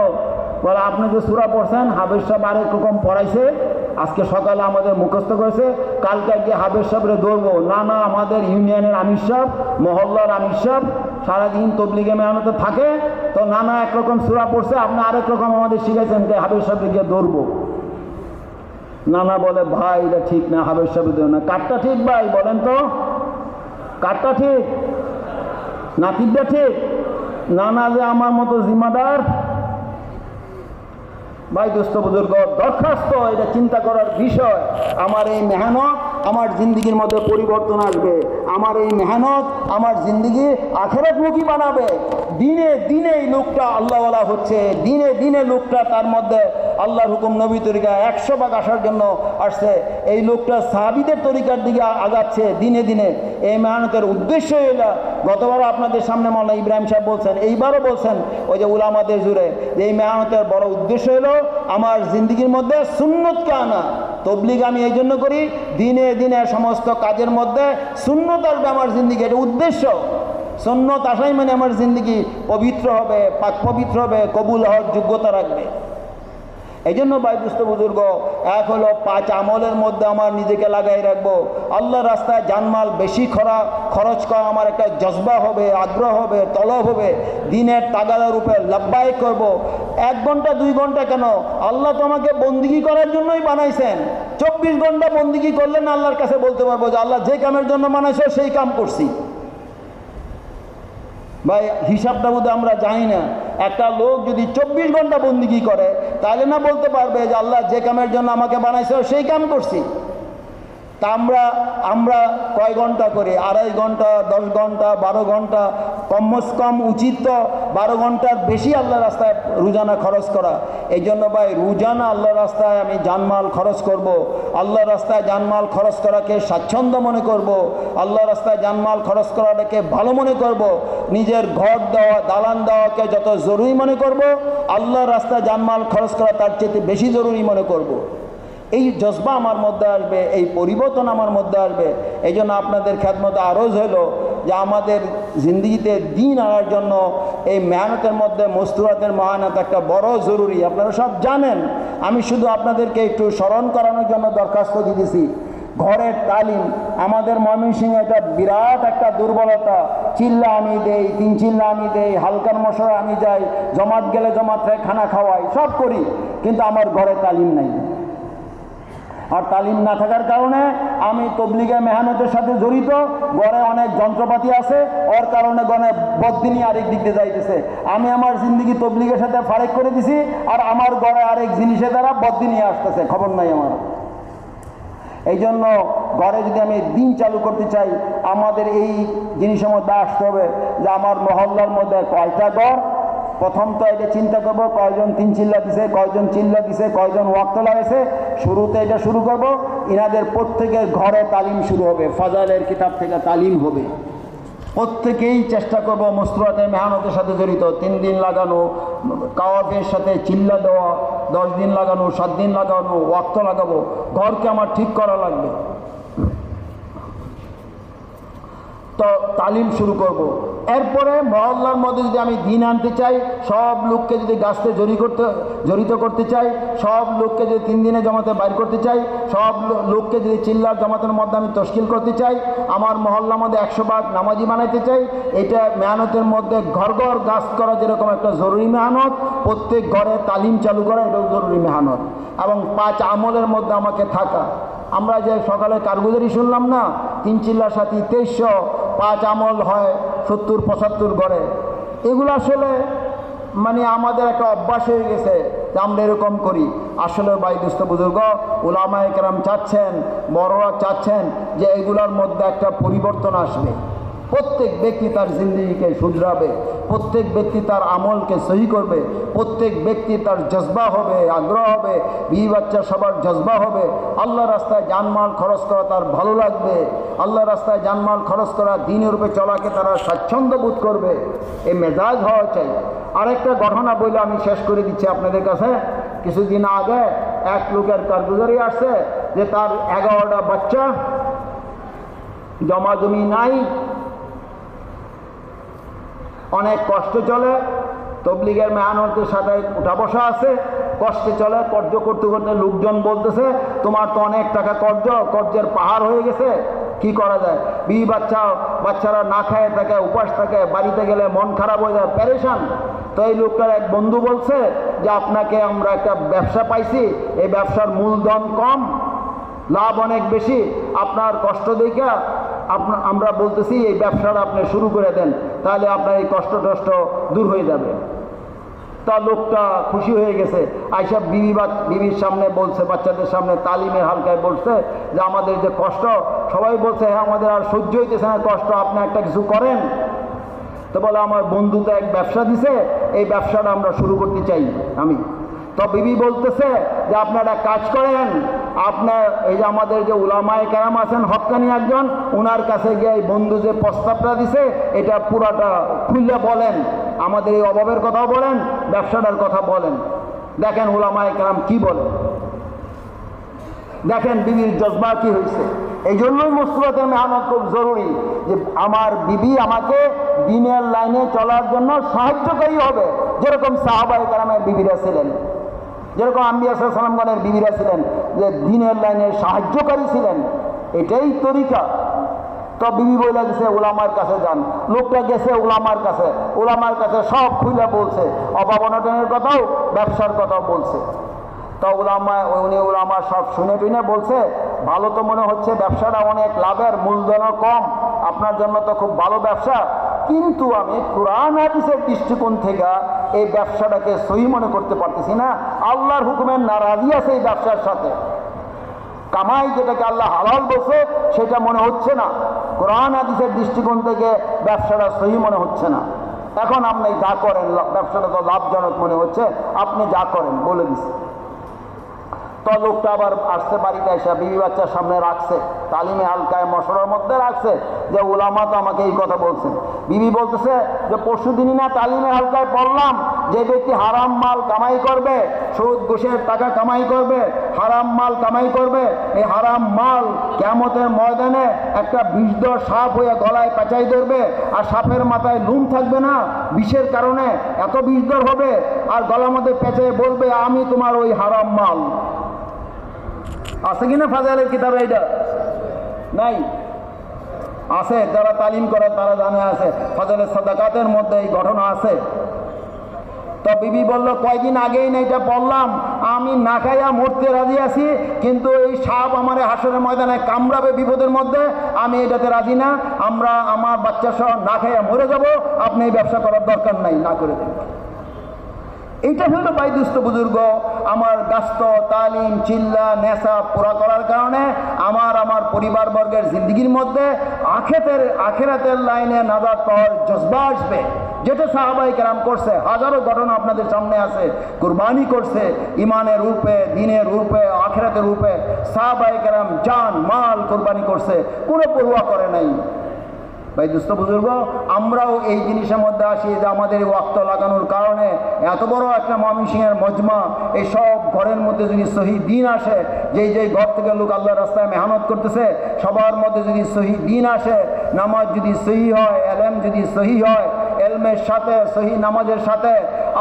বলে আপনি যে সূরা পড়ছেন, হাফেজ সাহেব আরেক রকম পড়াইছে, আজকে সকালে আমাদের মুখস্থ করেছে, কালকে গিয়ে হাফেজ সাহেবরে ধরবো। না না, আমাদের ইউনিয়নের আমির সাহেব, মহল্লার আমির সাহেব সারাদিন তবলিগে মেহনতে থাকে, তো নানা একরকম সূরা পড়ছে, আপনি আরেক রকম আমাদের শিখাইছেন, হাফেজ সাহেবকে গিয়ে ধরবো। নানা বলে ভাই এটা ঠিক না, হাফেজ সাহেব দেব না। কারটা ঠিক ভাই বলেন তো? কারটা ঠিক? নাতিরটা ঠিক? নানা যে আমার মতো জিম্মাদার? ভাই দোস্ত বুজুর্গ, দরখাস্ত এটা চিন্তা করার বিষয়। আমার এই মেহনত আমার জিন্দিগির মধ্যে পরিবর্তন আসবে, আমার এই মেহনত আমার জিন্দিগি আখিরাতমুখী বানাবে। দিনে দিনে এই লোকটা আল্লাহওয়ালা হচ্ছে, দিনে দিনে লোকটা তার মধ্যে আল্লাহর হুকুম নবী তরিকা 100 ভাগ আসার জন্য আসছে। এই লোকটা সাহাবীদের তরিকার দিকে আগাচ্ছে দিনে দিনে। এই মেহনতের উদ্দেশ্য হলো, গতবারও আপনাদের সামনে মাওলানা ইব্রাহিম সাহেব বলছেন, এইবারও বলছেন ওই যে উলামাদের জুড়ে, যে এই মেহনতের বড় উদ্দেশ্য হলো আমার জিন্দিগির মধ্যে সুন্নতকে আনা। তবলিগ আমি এই জন্য করি, দিনে দিনে সমস্ত কাজের মধ্যে সুন্নত আসবে আমার জিন্দিগি, এটা উদ্দেশ্য। সুন্নত আসাই মানে আমার জিন্দিগি পবিত্র হবে, পাক পবিত্র হবে, কবুল হওয়ার যোগ্যতা রাখবে। এই জন্য ভাই দুস্থ বুজুর্গ, এক হলো 5 আমলের মধ্যে আমার নিজেকে লাগাই রাখবো। আল্লাহর রাস্তায় জানমাল বেশি খরচ করা আমার একটা জজবা হবে, আগ্রহ হবে, তলব হবে। দিনের তাগাদার উপরে লাব্বাইক করব। 1 ঘন্টা 2 ঘন্টা কেন, আল্লাহ তো আমাকে বন্দিগি করার জন্যই বানাইছেন। 24 ঘন্টা বন্দিগি করলে না আল্লাহর কাছে বলতে পারবো যে আল্লাহ যে কামের জন্য বানাইছো সেই কাম করছি। ভাই হিসাবটা বোধহয় আমরা জানি না। একটা লোক যদি 24 ঘন্টা বন্দিগি করে তাহলে না বলতে পারবে যে আল্লাহ যে কামের জন্য আমাকে বানাইছে সেই কাম করছি। তা আমরা কয় ঘন্টা করি? 2.5 ঘন্টা, 10 ঘন্টা, 12 ঘন্টা, কমস কম উচিত তো 12 ঘন্টার বেশি আল্লাহ রাস্তায় রোজানা খরচ করা। এই জন্য ভাই রোজানা আল্লাহ রাস্তায় আমি জানমাল খরচ করব। আল্লাহ রাস্তায় জানমাল খরচ করাকে স্বাচ্ছন্দ্য মনে করব। আল্লাহ রাস্তায় জানমাল খরচ করাটাকে ভালো মনে করব। নিজের ঘর দেওয়া, দালান দেওয়াকে যত জরুরি মনে করব, আল্লাহ রাস্তায় জানমাল খরচ করা তার চেয়ে বেশি জরুরি মনে করব। এই জজবা আমার মধ্যে আসবে, এই পরিবর্তন আমার মধ্যে আসবে। এই জন্য আপনাদের খেদমতে আরজ হলো যে আমাদের জিন্দগিতে দিন আনার জন্য এই মেহনতের মধ্যে মস্তুরাতের মেহনত একটা বড় জরুরি। আপনারা সব জানেন, আমি শুধু আপনাদেরকে একটু স্মরণ করানোর জন্য দরখাস্ত দিয়েছি। ঘরের তালিম আমাদের ময়মনসিংহে এটা বিরাট একটা দুর্বলতা। চিল্লা আমি দেই, 3 চিল্লা আমি দেই, হালকার মশলা আমি যাই, জমাত গেলে জমাতে খানা খাওয়াই, সব করি, কিন্তু আমার ঘরে তালিম নাই। আর তালিম না থাকার কারণে আমি তবলিগের মেহনতের সাথে জড়িত, ঘরে অনেক যন্ত্রপাতি আছে, ওর কারণে গনে বদিনী আরেক দিক দিয়ে যাইতেছে। আমি আমার জিন্দগি তবলিগের সাথে ফারেক করে দিছি, আর আমার ঘরে আরেক জিনিসের দ্বারা বদিনী আসতেছে, খবর নাই আমার। এই জন্য ঘরে যদি আমি দিন চালু করতে চাই, আমাদের এই জিনিসের মধ্যে আসতে হবে যে আমার মহল্লার মধ্যে কয়টা ঘর। প্রথম তো এটা চিন্তা করবো কয়জন 3 চিল্লা দিছে, কয়জন চিল্লা দিছে, কয়জন ওয়াক্ত লাগাইছে। শুরুতে এটা শুরু করব, ইনাদের প্রত্যেকের ঘরে তালিম শুরু হবে, ফাজাইলের কিতাব থেকে তালিম হবে। প্রত্যেকেই চেষ্টা করব মস্তুরাতের মেহনতের সাথে জড়িত। 3 দিন লাগানো, কাওয়াফের সাথে চিল্লা দেওয়া, 10 দিন লাগানো, 7 দিন লাগানো, ওয়াক্ত লাগাবো। ঘরকে আমার ঠিক করা লাগবে, তো তালিম শুরু করব। এরপরে মহল্লার মধ্যে যদি আমি দিন আনতে চাই, সব লোককে যদি গাছতে জড়িত করতে চাই, সব লোককে যদি 3 দিনে জমাতে বাইর করতে চাই, সব লোককে যদি চিল্লার জমাতের মধ্যে আমি তশকিল করতে চাই, আমার মহল্লার মধ্যে 100 ভাগ নামাজি বানাইতে চাই, এটা মেহনতের মধ্যে ঘর ঘর গাছ করা যেরকম একটা জরুরি মেহনত, প্রত্যেক ঘরে তালিম চালু করা এটাও জরুরি মেহনত। এবং 5 আমলের মধ্যে আমাকে থাকা। আমরা যে সকালে কারগুজারি শুনলাম না, 3 চিল্লার সাথে 2300, 5 আমল হয় 70-75 ঘরে। এগুলো আসলে মানে আমাদের একটা অভ্যাস হয়ে গেছে যে আমরা এরকম করি। আসলে ভাই দুস্থ বুজুর্গ, উলামায়ে কেরাম চাচ্ছেন, বড়রা চাচ্ছেন যে এগুলোর মধ্যে একটা পরিবর্তন আসবে। প্রত্যেক ব্যক্তি তার জিন্দগিকে শুধরাবে, প্রত্যেক ব্যক্তি তার আমলকে সহি করবে, প্রত্যেক ব্যক্তি তার জজবা হবে, আগ্রহ হবে, বিবি বাচ্চা সবার জজবা হবে। আল্লাহ রাস্তায় জানমাল খরচ করা তার ভালো লাগবে, আল্লাহ রাস্তায় জানমাল খরচ করা, দিনের রূপে চলাকে তারা স্বাচ্ছন্দ্য বোধ করবে। এই মেজাজ হওয়া চাই। আরেকটা ঘটনা বলে আমি শেষ করে দিচ্ছি আপনাদের কাছে। কিছুদিন আগে এক লোকের কারগুজারি আসছে যে তার 11টা বাচ্চা, জমা জমি নাই, অনেক কষ্ট চলে, তবলিগের মেহনতের সাথে উঠা বসা আছে, কষ্টে চলে। কর্জ করতে করতে লোকজন বলতেছে তোমার তো অনেক টাকা কর্জের পাহাড় হয়ে গেছে, কি করা যায়? বিবি বাচ্চারা না খায় থাকে, উপাস থাকে, বাড়িতে গেলে মন খারাপ হয়ে যায়, পেরেশান। তো এই লোকটার এক বন্ধু বলছে যে আপনাকে আমরা একটা ব্যবসা পাইছি, এই ব্যবসার মূলধন কম, লাভ অনেক বেশি, আপনার কষ্ট দেখা আমরা বলতেছি এই ব্যবসাটা আপনি শুরু করে দেন, তাহলে আপনার এই কষ্ট দূর হয়ে যাবে। তা লোকটা খুশি হয়ে গেছে, আইসা বিবির সামনে বলছে, বাচ্চাদের সামনে তালিমের হালকায় বলছে যে আমাদের যে কষ্ট, সবাই বলছে হ্যাঁ আমাদের আর সহ্য হইতেছে না কষ্ট, আপনি একটা কিছু করেন। তো বলে আমার বন্ধু তো এক ব্যবসা দিছে, এই ব্যবসাটা আমরা শুরু করতে চাই আমি। তো বিবি বলতেছে যে আপনারা কাজ করেন, আপনার এই যে আমাদের যে উলামায়ে কেরাম আছেন হক্কানি একজন, ওনার কাছে গিয়ে এই বন্ধু যে প্রস্তাবটা দিছে এটা পুরাটা খুলে বলেন, আমাদের এই অভাবের কথাও বলেন, ব্যবসাটার কথা বলেন, দেখেন উলামায়ে কেরাম কি বলেন, দেখেন বিবির জজবা কি হয়েছে। এই জন্যই মসলুয়াতের মেহনত খুব জরুরি যে আমার বিবি আমাকে দিনের লাইনে চলার জন্য সাহায্যকারী হবে, যেরকম সাহাবায়ে কেরামের বিবিরা ছিলেন, যেরকম আম্বিয়া সাল্লাল্লাহু বিবিরা ছিলেন, যে দিনের লাইনে সাহায্যকারী ছিলেন, এটাই তরিকা। তো বিবি বলে গেছে উলামার কাছে যান, লোকটা গেছে উলামার কাছে সব খুলে বলছে, অভাব অনটনের কথাও, ব্যবসার কথাও বলছে। তো উলামা সব শুনে টুনে বলছে ভালো তো মনে হচ্ছে ব্যবসাটা অনেক লাভের, মূলধনও কম, আপনার জন্য তো খুব ভালো ব্যবসা, কিন্তু আমি কোরআন হাদিসের দৃষ্টিকোণ থেকে এই ব্যবসাটাকে সহি মনে করতে পারতেছি না। আল্লাহর হুকুমের নারাজি আছে এই ব্যবসার সাথে। কামাই যেটাকে আল্লাহ হালাল বলছে সেটা মনে হচ্ছে না, কোরআন হাদিসের দৃষ্টিকোণ থেকে ব্যবসাটা সহি মনে হচ্ছে না। এখন আপনি যা করেন, ব্যবসাটা তো লাভজনক মনে হচ্ছে, আপনি যা করেন বলে দিচ্ছি। তো লোকটা আবার আসছে বাড়িতে এসে বিবি বাচ্চার সামনে রাখছে, তালিমে হালকায় মশলার মধ্যে রাখছে যে উলামা তো আমাকে এই কথা বলছেন। বিবি বলতেছে যে পরশু দিনই না তালিমে হালকায় পড়লাম যে ব্যক্তি হারাম মাল কামাই করবে, সুদ ঘুষের টাকা কামাই করবে, হারাম মাল কামাই করবে, এই হারাম মাল কিয়ামতের ময়দানে একটা বিষধর সাপ হয়ে গলায় পেঁচাই ধরবে, আর সাপের মাথায় লুম থাকবে না, বিষের কারণে এত বিষধর হবে, আর গলার মধ্যে পেঁচাই বলবে আমি তোমার ওই হারাম মাল। আছে কিনা ফাজাইলের কিতাবে? এটা নাই, আছে। যারা তালিম করে তারা জানে, আছে ফাজাইলের সাদাকাতের মধ্যে এই ঘটনা আছে। তো বিবি বলল কয়েকদিন আগেই না এটা পড়লাম, আমি না খাইয়া মরতে রাজি আছি, কিন্তু এই সাপ আমার হাসরের ময়দানে কামড়াবে বিপদের মধ্যে, আমি এটাতে রাজি না, আমরা আমার বাচ্চা সহ না খাইয়া মরে যাব, আপনি এই ব্যবসা করার দরকার নাই, না করে দেন। এইটা হলো ভাই দুস্থ বুজুর্গ, আমার ব্যস্ত তালিম চিল্লা নেশা পুরা করার কারণে আমার পরিবারবর্গের জিন্দগির মধ্যে আখেরাতের লাইনে নাজাত পাওয়ার জজবা আসবে, যেটা সাহাবায়ে কেরাম করছে। হাজারো ঘটনা আপনাদের সামনে আছে, কুরবানি করছে ইমানের রূপে, দিনের রূপে, আখেরাতের রূপে। সাহাবায়ে কেরাম জান মাল কুরবানি করছে, কোনো পরোয়া করে নাই। ভাই দুস্থ বুজুর্গ, আমরাও এই জিনিসের মধ্যে আসি যে আমাদের ওয়াক্ত লাগানোর কারণে এত বড় একটা ময়মনসিংহের মজমা, এই সব ঘরের মধ্যে যদি সহি দিন আসে, যেই ঘর থেকে লোক আল্লাহর রাস্তায় মেহনত করতেছে সবার মধ্যে যদি সহি দিন আসে, নামাজ যদি সহি হয়, এলেম যদি সহি হয়, এলমের সাথে সহি নামাজের সাথে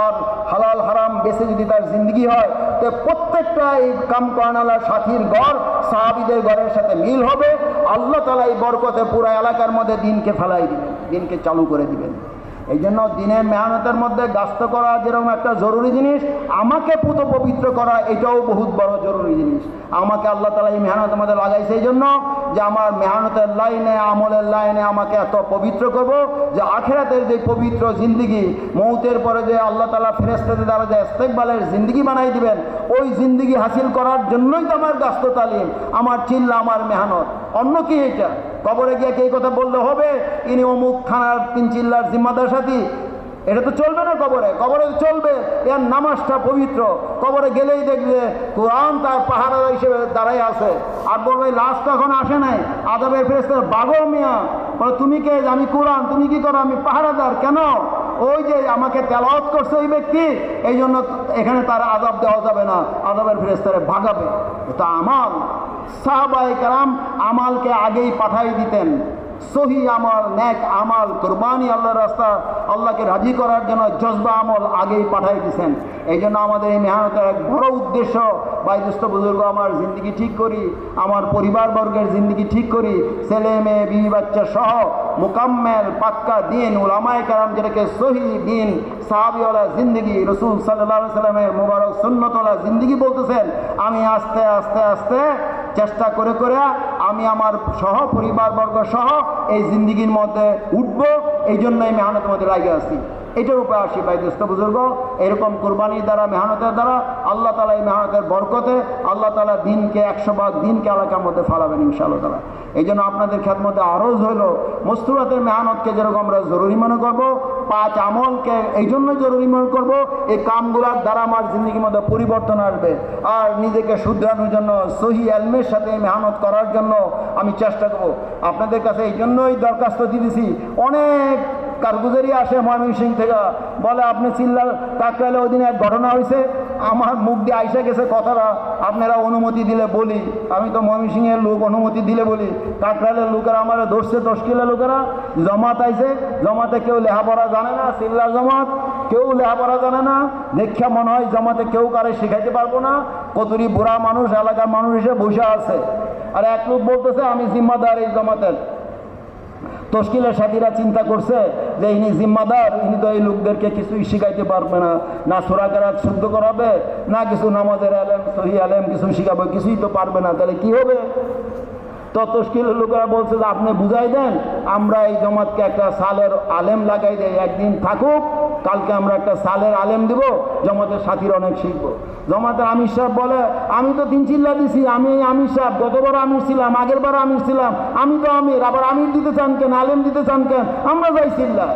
আর হালাল হারাম বেশি যদি তার জিন্দগি হয়, তো প্রত্যেকটা এই কাম করানালার সাথীর ঘর সাহাবীদের ঘরের সাথে মিল হবে। আল্লাহ তাআলা এই বরকতে পুরা এলাকার মধ্যে দিনকে ফেলাই দিবেন, দিনকে চালু করে দিবেন। এই জন্য দিনের মেহনতের মধ্যে গাস্ত করা যেরকম একটা জরুরি জিনিস, আমাকে পুত পবিত্র করা এটাও বহুত বড় জরুরি জিনিস। আমাকে আল্লাহ তাআলা এই মেহনতের মধ্যে লাগাইছে এই জন্য যে আমার মেহনতের লাইনে, আমলের লাইনে আমাকে এত পবিত্র করব যে আখিরাতের যে পবিত্র জিন্দগি, মৌতের পরে যে আল্লাহ তাআলা ফেরেশতাদের দ্বারা যে ইস্তেকবালের জিন্দগি বানাই দিবেন, ওই জিন্দগি হাসিল করার জন্যই তো আমার গাস্ত তালিম, আমার চিল্লা, আমার মেহনত। অন্য কি এটা? কবরে গিয়ে কে কথা বললে হবে ইনি অমুক থানার 3 চিল্লার জিম্মাদার সাথী? এটা তো চলবে না। কবরে চলবে এর নামাজটা পবিত্র। কবরে গেলেই দেখবে কোরআন তার পাহারাদার হিসেবে দাঁড়াই আছে, আর বলবে লাশ তো এখন আসে নাই, আযাবের ফেরেশতার বাগর মিয়া বলে তুমি কে? আমি কোরআন। তুমি কি করো? আমি পাহারাদার। কেন? ওই যে আমাকে তেলাওয়াত করছে ওই ব্যক্তি, এই জন্য এখানে তার আযাব দেওয়া যাবে না, আযাবের ফেরেশতারে ভাগাবে। এটা আমাল। সাহাবায়ে কেরাম আমালকে আগেই পাঠাই দিতেন, সহি আমল, নেক আমল, কুরবানি আল্লাহর রাস্তা, আল্লাহকে রাজি করার জন্য জজবা আমল আগেই পাঠাই দিয়েছেন। এই জন্য আমাদের এই মেহনতের এক বড় উদ্দেশ্য, ভাই দুস্থ বুজুর্গ, আমার জিন্দগি ঠিক করি, আমার পরিবারবর্গের জিন্দগি ঠিক করি, ছেলে মেয়ে বিবি বাচ্চা সহ মুকাম্মেল পাক্কা দিন, উলামায়ে কেরাম যেটাকে সহি দিন, সাহাবীওয়ালা জিন্দগি, রাসূল সাল্লাল্লাহু আলাইহি সাল্লামের মুবারক সুন্নতওয়ালা জিন্দগি বলতেছেন। আমি আস্তে আস্তে আস্তে চেষ্টা করে আমি আমার সহ পরিবারবর্গ সহ এই জিন্দগির মধ্যে উঠব। এই জন্য এই মেহনতের মধ্যে লাগে আসি, এটার উপরে আসি। ভাই দোস্ত বুজুর্গ, এরকম কোরবানির দ্বারা, মেহনতের দ্বারা আল্লাহ তাআলা এই মেহনতের বরকতে আল্লাহ তাআলা দিনকে 100 দিনকে এলাকার মধ্যে ফালাবেন ইনশাআল্লাহ তাআলা। এই জন্য আপনাদের খেদমতে আরজ হইল মস্তুরাতের মেহনতকে যেরকম আমরা জরুরি মনে করব, 5 আমলকে এই জন্য জরুরি মনে করব, এই কামগুলার দ্বারা আমার জিন্দগির মধ্যে পরিবর্তন আসবে। আর নিজেকে শুধরানোর জন্য, সহি এলমের সাথে মেহনত করার জন্য আমি চেষ্টা করব। আপনাদের কাছে এই জন্যই দরখাস্ত দিয়েছি। অনেক কারগুজারি আসে ময়মনসিংহ থেকে, বলে আপনি চিল্লার কাকরাইলে ওই দিন এক ঘটনা হয়েছে, আমার মুখ দিয়ে আইসা গেছে কথাটা, আপনারা অনুমতি দিলে বলি। আমি তো ময়মনসিংহের লোক, অনুমতি দিলে বলি। কাকরাইলের লোকেরা আমার ধরছে, 10 কিলো লোকেরা জমাত আইছে, জমাতে কেউ লেখাপড়া জানে না, চিল্লার জমাত, কেউ লেখাপড়া জানে না। দেখা মনে হয় জমাতে কেউ কারে শিখাইতে পারবো না। কতরি বুড়া মানুষ, এলাকার মানুষ এসে বসে আছে, আর এক লোক বলতেছে আমি জিম্মাদার এই জমাতের। তশকিলের সাথীরা চিন্তা করছে যে ইনি জিম্মাদার, ইনি তো এই লোকদেরকে কিছুই শিখাইতে পারবে না, না সূরা কেরাত শুদ্ধ করাবে, না কিছু নামাজের আলেম, সহি আলেম কিছু শিখাবে, কিছুই তো পারবে না। তাহলে কি হবে? তো তশকিলের লোকেরা বলছে যে আপনি বুঝাই দেন, আমরা এই জমাতকে একটা সালের আলেম লাগাই দেয়, একদিন থাকুক, কালকে আমরা একটা সালের আলেম দিব, জমাতের সাথীর অনেক শিখব। জমাতের আমির সাহেব বলে আমি তো 3 চিল্লা দিছি, আমি আমির সাহেব, গতবার আমির ছিলাম, আগের বার আমির ছিলাম, আমি তো আমির, আবার আমির দিতে চান কেন, আলেম দিতে চান কেন, আমরা যাই চিল্লা।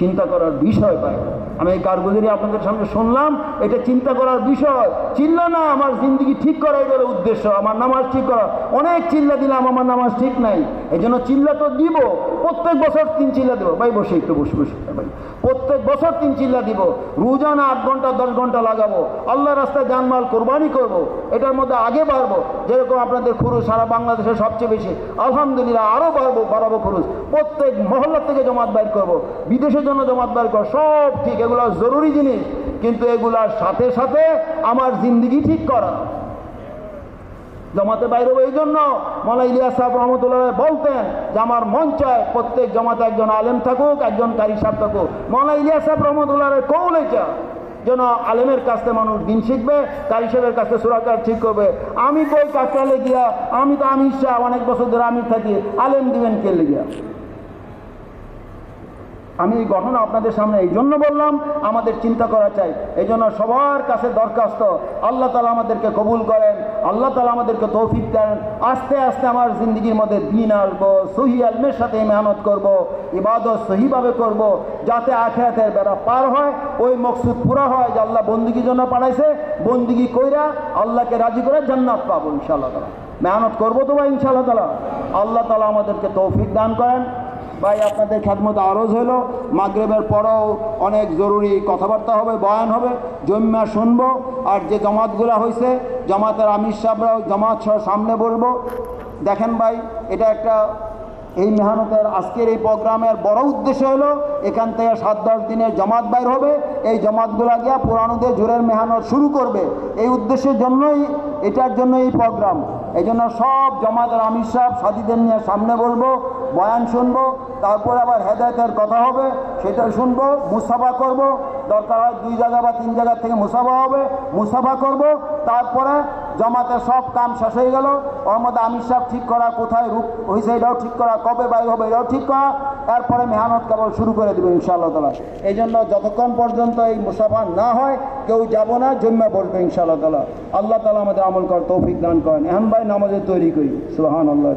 চিন্তা করার বিষয় ভাই, আমি এই কারগুজারি আপনাদের সামনে শুনলাম, এটা চিন্তা করার বিষয়। চিল্লা না, আমার জিন্দগি ঠিক করাই গেল উদ্দেশ্য, আমার নামাজ ঠিক করা। অনেক চিল্লা দিলাম, আমার নামাজ ঠিক নাই, এই জন্য চিল্লা তো দিব, প্রত্যেক বছর 3 চিল্লা দেবো। ভাই বসে একটু বসে ভাই, প্রত্যেক বছর 3 চিল্লা দিব, রোজানা 8 ঘন্টা 10 ঘন্টা লাগাবো, আল্লাহ রাস্তায় জানমাল কোরবানি করব। এটার মধ্যে আগে বাড়বো, যেরকম আপনাদের খরচ সারা বাংলাদেশে সবচেয়ে বেশি, আলহামদুলিল্লাহ আরও বাড়াবো খরচ। প্রত্যেক মহল্লা থেকে জমাত বাইর করবো, বিদেশের জন্য জমাত বাইর করবো, সব ঠিক, এগুলো জরুরি জিনিস, কিন্তু এগুলার সাথে সাথে আমার জিন্দগি ঠিক করা। জমাতে বাইরে এই জন্য মৌলানা ইলিয়াস সাহেব রহমতুল্লাহ বলতেন যে আমার মন চায় প্রত্যেক জমাতে একজন আলেম থাকুক, একজন কারি সাহেব থাকুক। মৌলানা ইলিয়াস সাহেব রহমতুল্লাহ কৌল এটা, যেন আলেমের কাছ থেকে মানুষ দিন শিখবে, কারি সাহেবের কাছ থেকে সুরাকার ঠিক করবে। আমি কই কাকরালে গিয়া, আমি তো আমির সাহেব, অনেক বছর ধরে আমির থাকি, আলেম দিবেন কে লিগিয়া? আমি এই ঘটনা আপনাদের সামনে এই জন্য বললাম, আমাদের চিন্তা করা চাই। এই জন্য সবার কাছে দরখাস্ত, আল্লাহ তাআলা আমাদেরকে কবুল করেন, আল্লাহ তাআলা আমাদেরকে তৌফিক দেন। আস্তে আস্তে আমার জিন্দগির মধ্যে দিন আসবো, সহি আলমের সাথে মেহনত করব, ইবাদত সহিভাবে করব, যাতে আখিরাতের বেড়া পার হয়, ওই মকসুদ পুরা হয় যে আল্লাহ বন্দিগির জন্য পাঠাইছে, বন্দিগি কইরা আল্লাহকে রাজি করে জান্নাত পাবো ইনশাআল্লাহ তাআলা। মেহনত করবো তো ভাই ইনশাআল্লাহ তাআলা। আল্লাহ তাআলা আমাদেরকে তৌফিক দান করেন। ভাই আপনাদের খেদমত আরজ হলো, মাগরিবের পরেও অনেক জরুরি কথাবার্তা হবে, বয়ান হবে, জম্মা শুনবো। আর যে জমাতগুলো হয়েছে, জমাতের আমির সাহেবরাও জমাত সহ সামনে বলবো। দেখেন ভাই, এটা একটা এই মেহনতের আজকের এই প্রোগ্রামের বড় উদ্দেশ্য হলো এখান থেকে 7-10 দিনের জমাত বাইর হবে, এই জমাতগুলো গিয়া পুরানোদের জোরের মেহনত শুরু করবে। এই উদ্দেশ্যের জন্যই, এটার জন্য এই প্রোগ্রাম। এই জন্য সব জমাতের আমির সাহেব সাথীদের নিয়ে সামনে বলবো, বয়ান শুনবো, তারপরে আবার হেদায়েতের কথা হবে, সেটা শুনবো, মুসাফা করব, দরকার হয় 2 জায়গা বা 3 জায়গা থেকে মুসাফা হবে, মুসাফা করব। তারপরে জমাতের সব কাম শেষ হয়ে গেল, ওর মধ্যে আমির সাহেব ঠিক করা, কোথায় রূপ হয়েছে এটাও ঠিক করা, কবে বাইর হবে এটাও ঠিক করা, এরপরে মেহনত কেবল শুরু করে দেবে ইনশাআল্লাহ তাআলা। এই জন্য যতক্ষণ পর্যন্ত এই মুসাফা না হয় কেউ যাব না, জম্মা বলবে ইনশাআল্লাহ তাআলা। আল্লাহ তাআলা আমাদের আমল করার তৌফিক দান করেন। এখন ভাই নামাজের তৈরি করি। সুবহানাল্লাহ।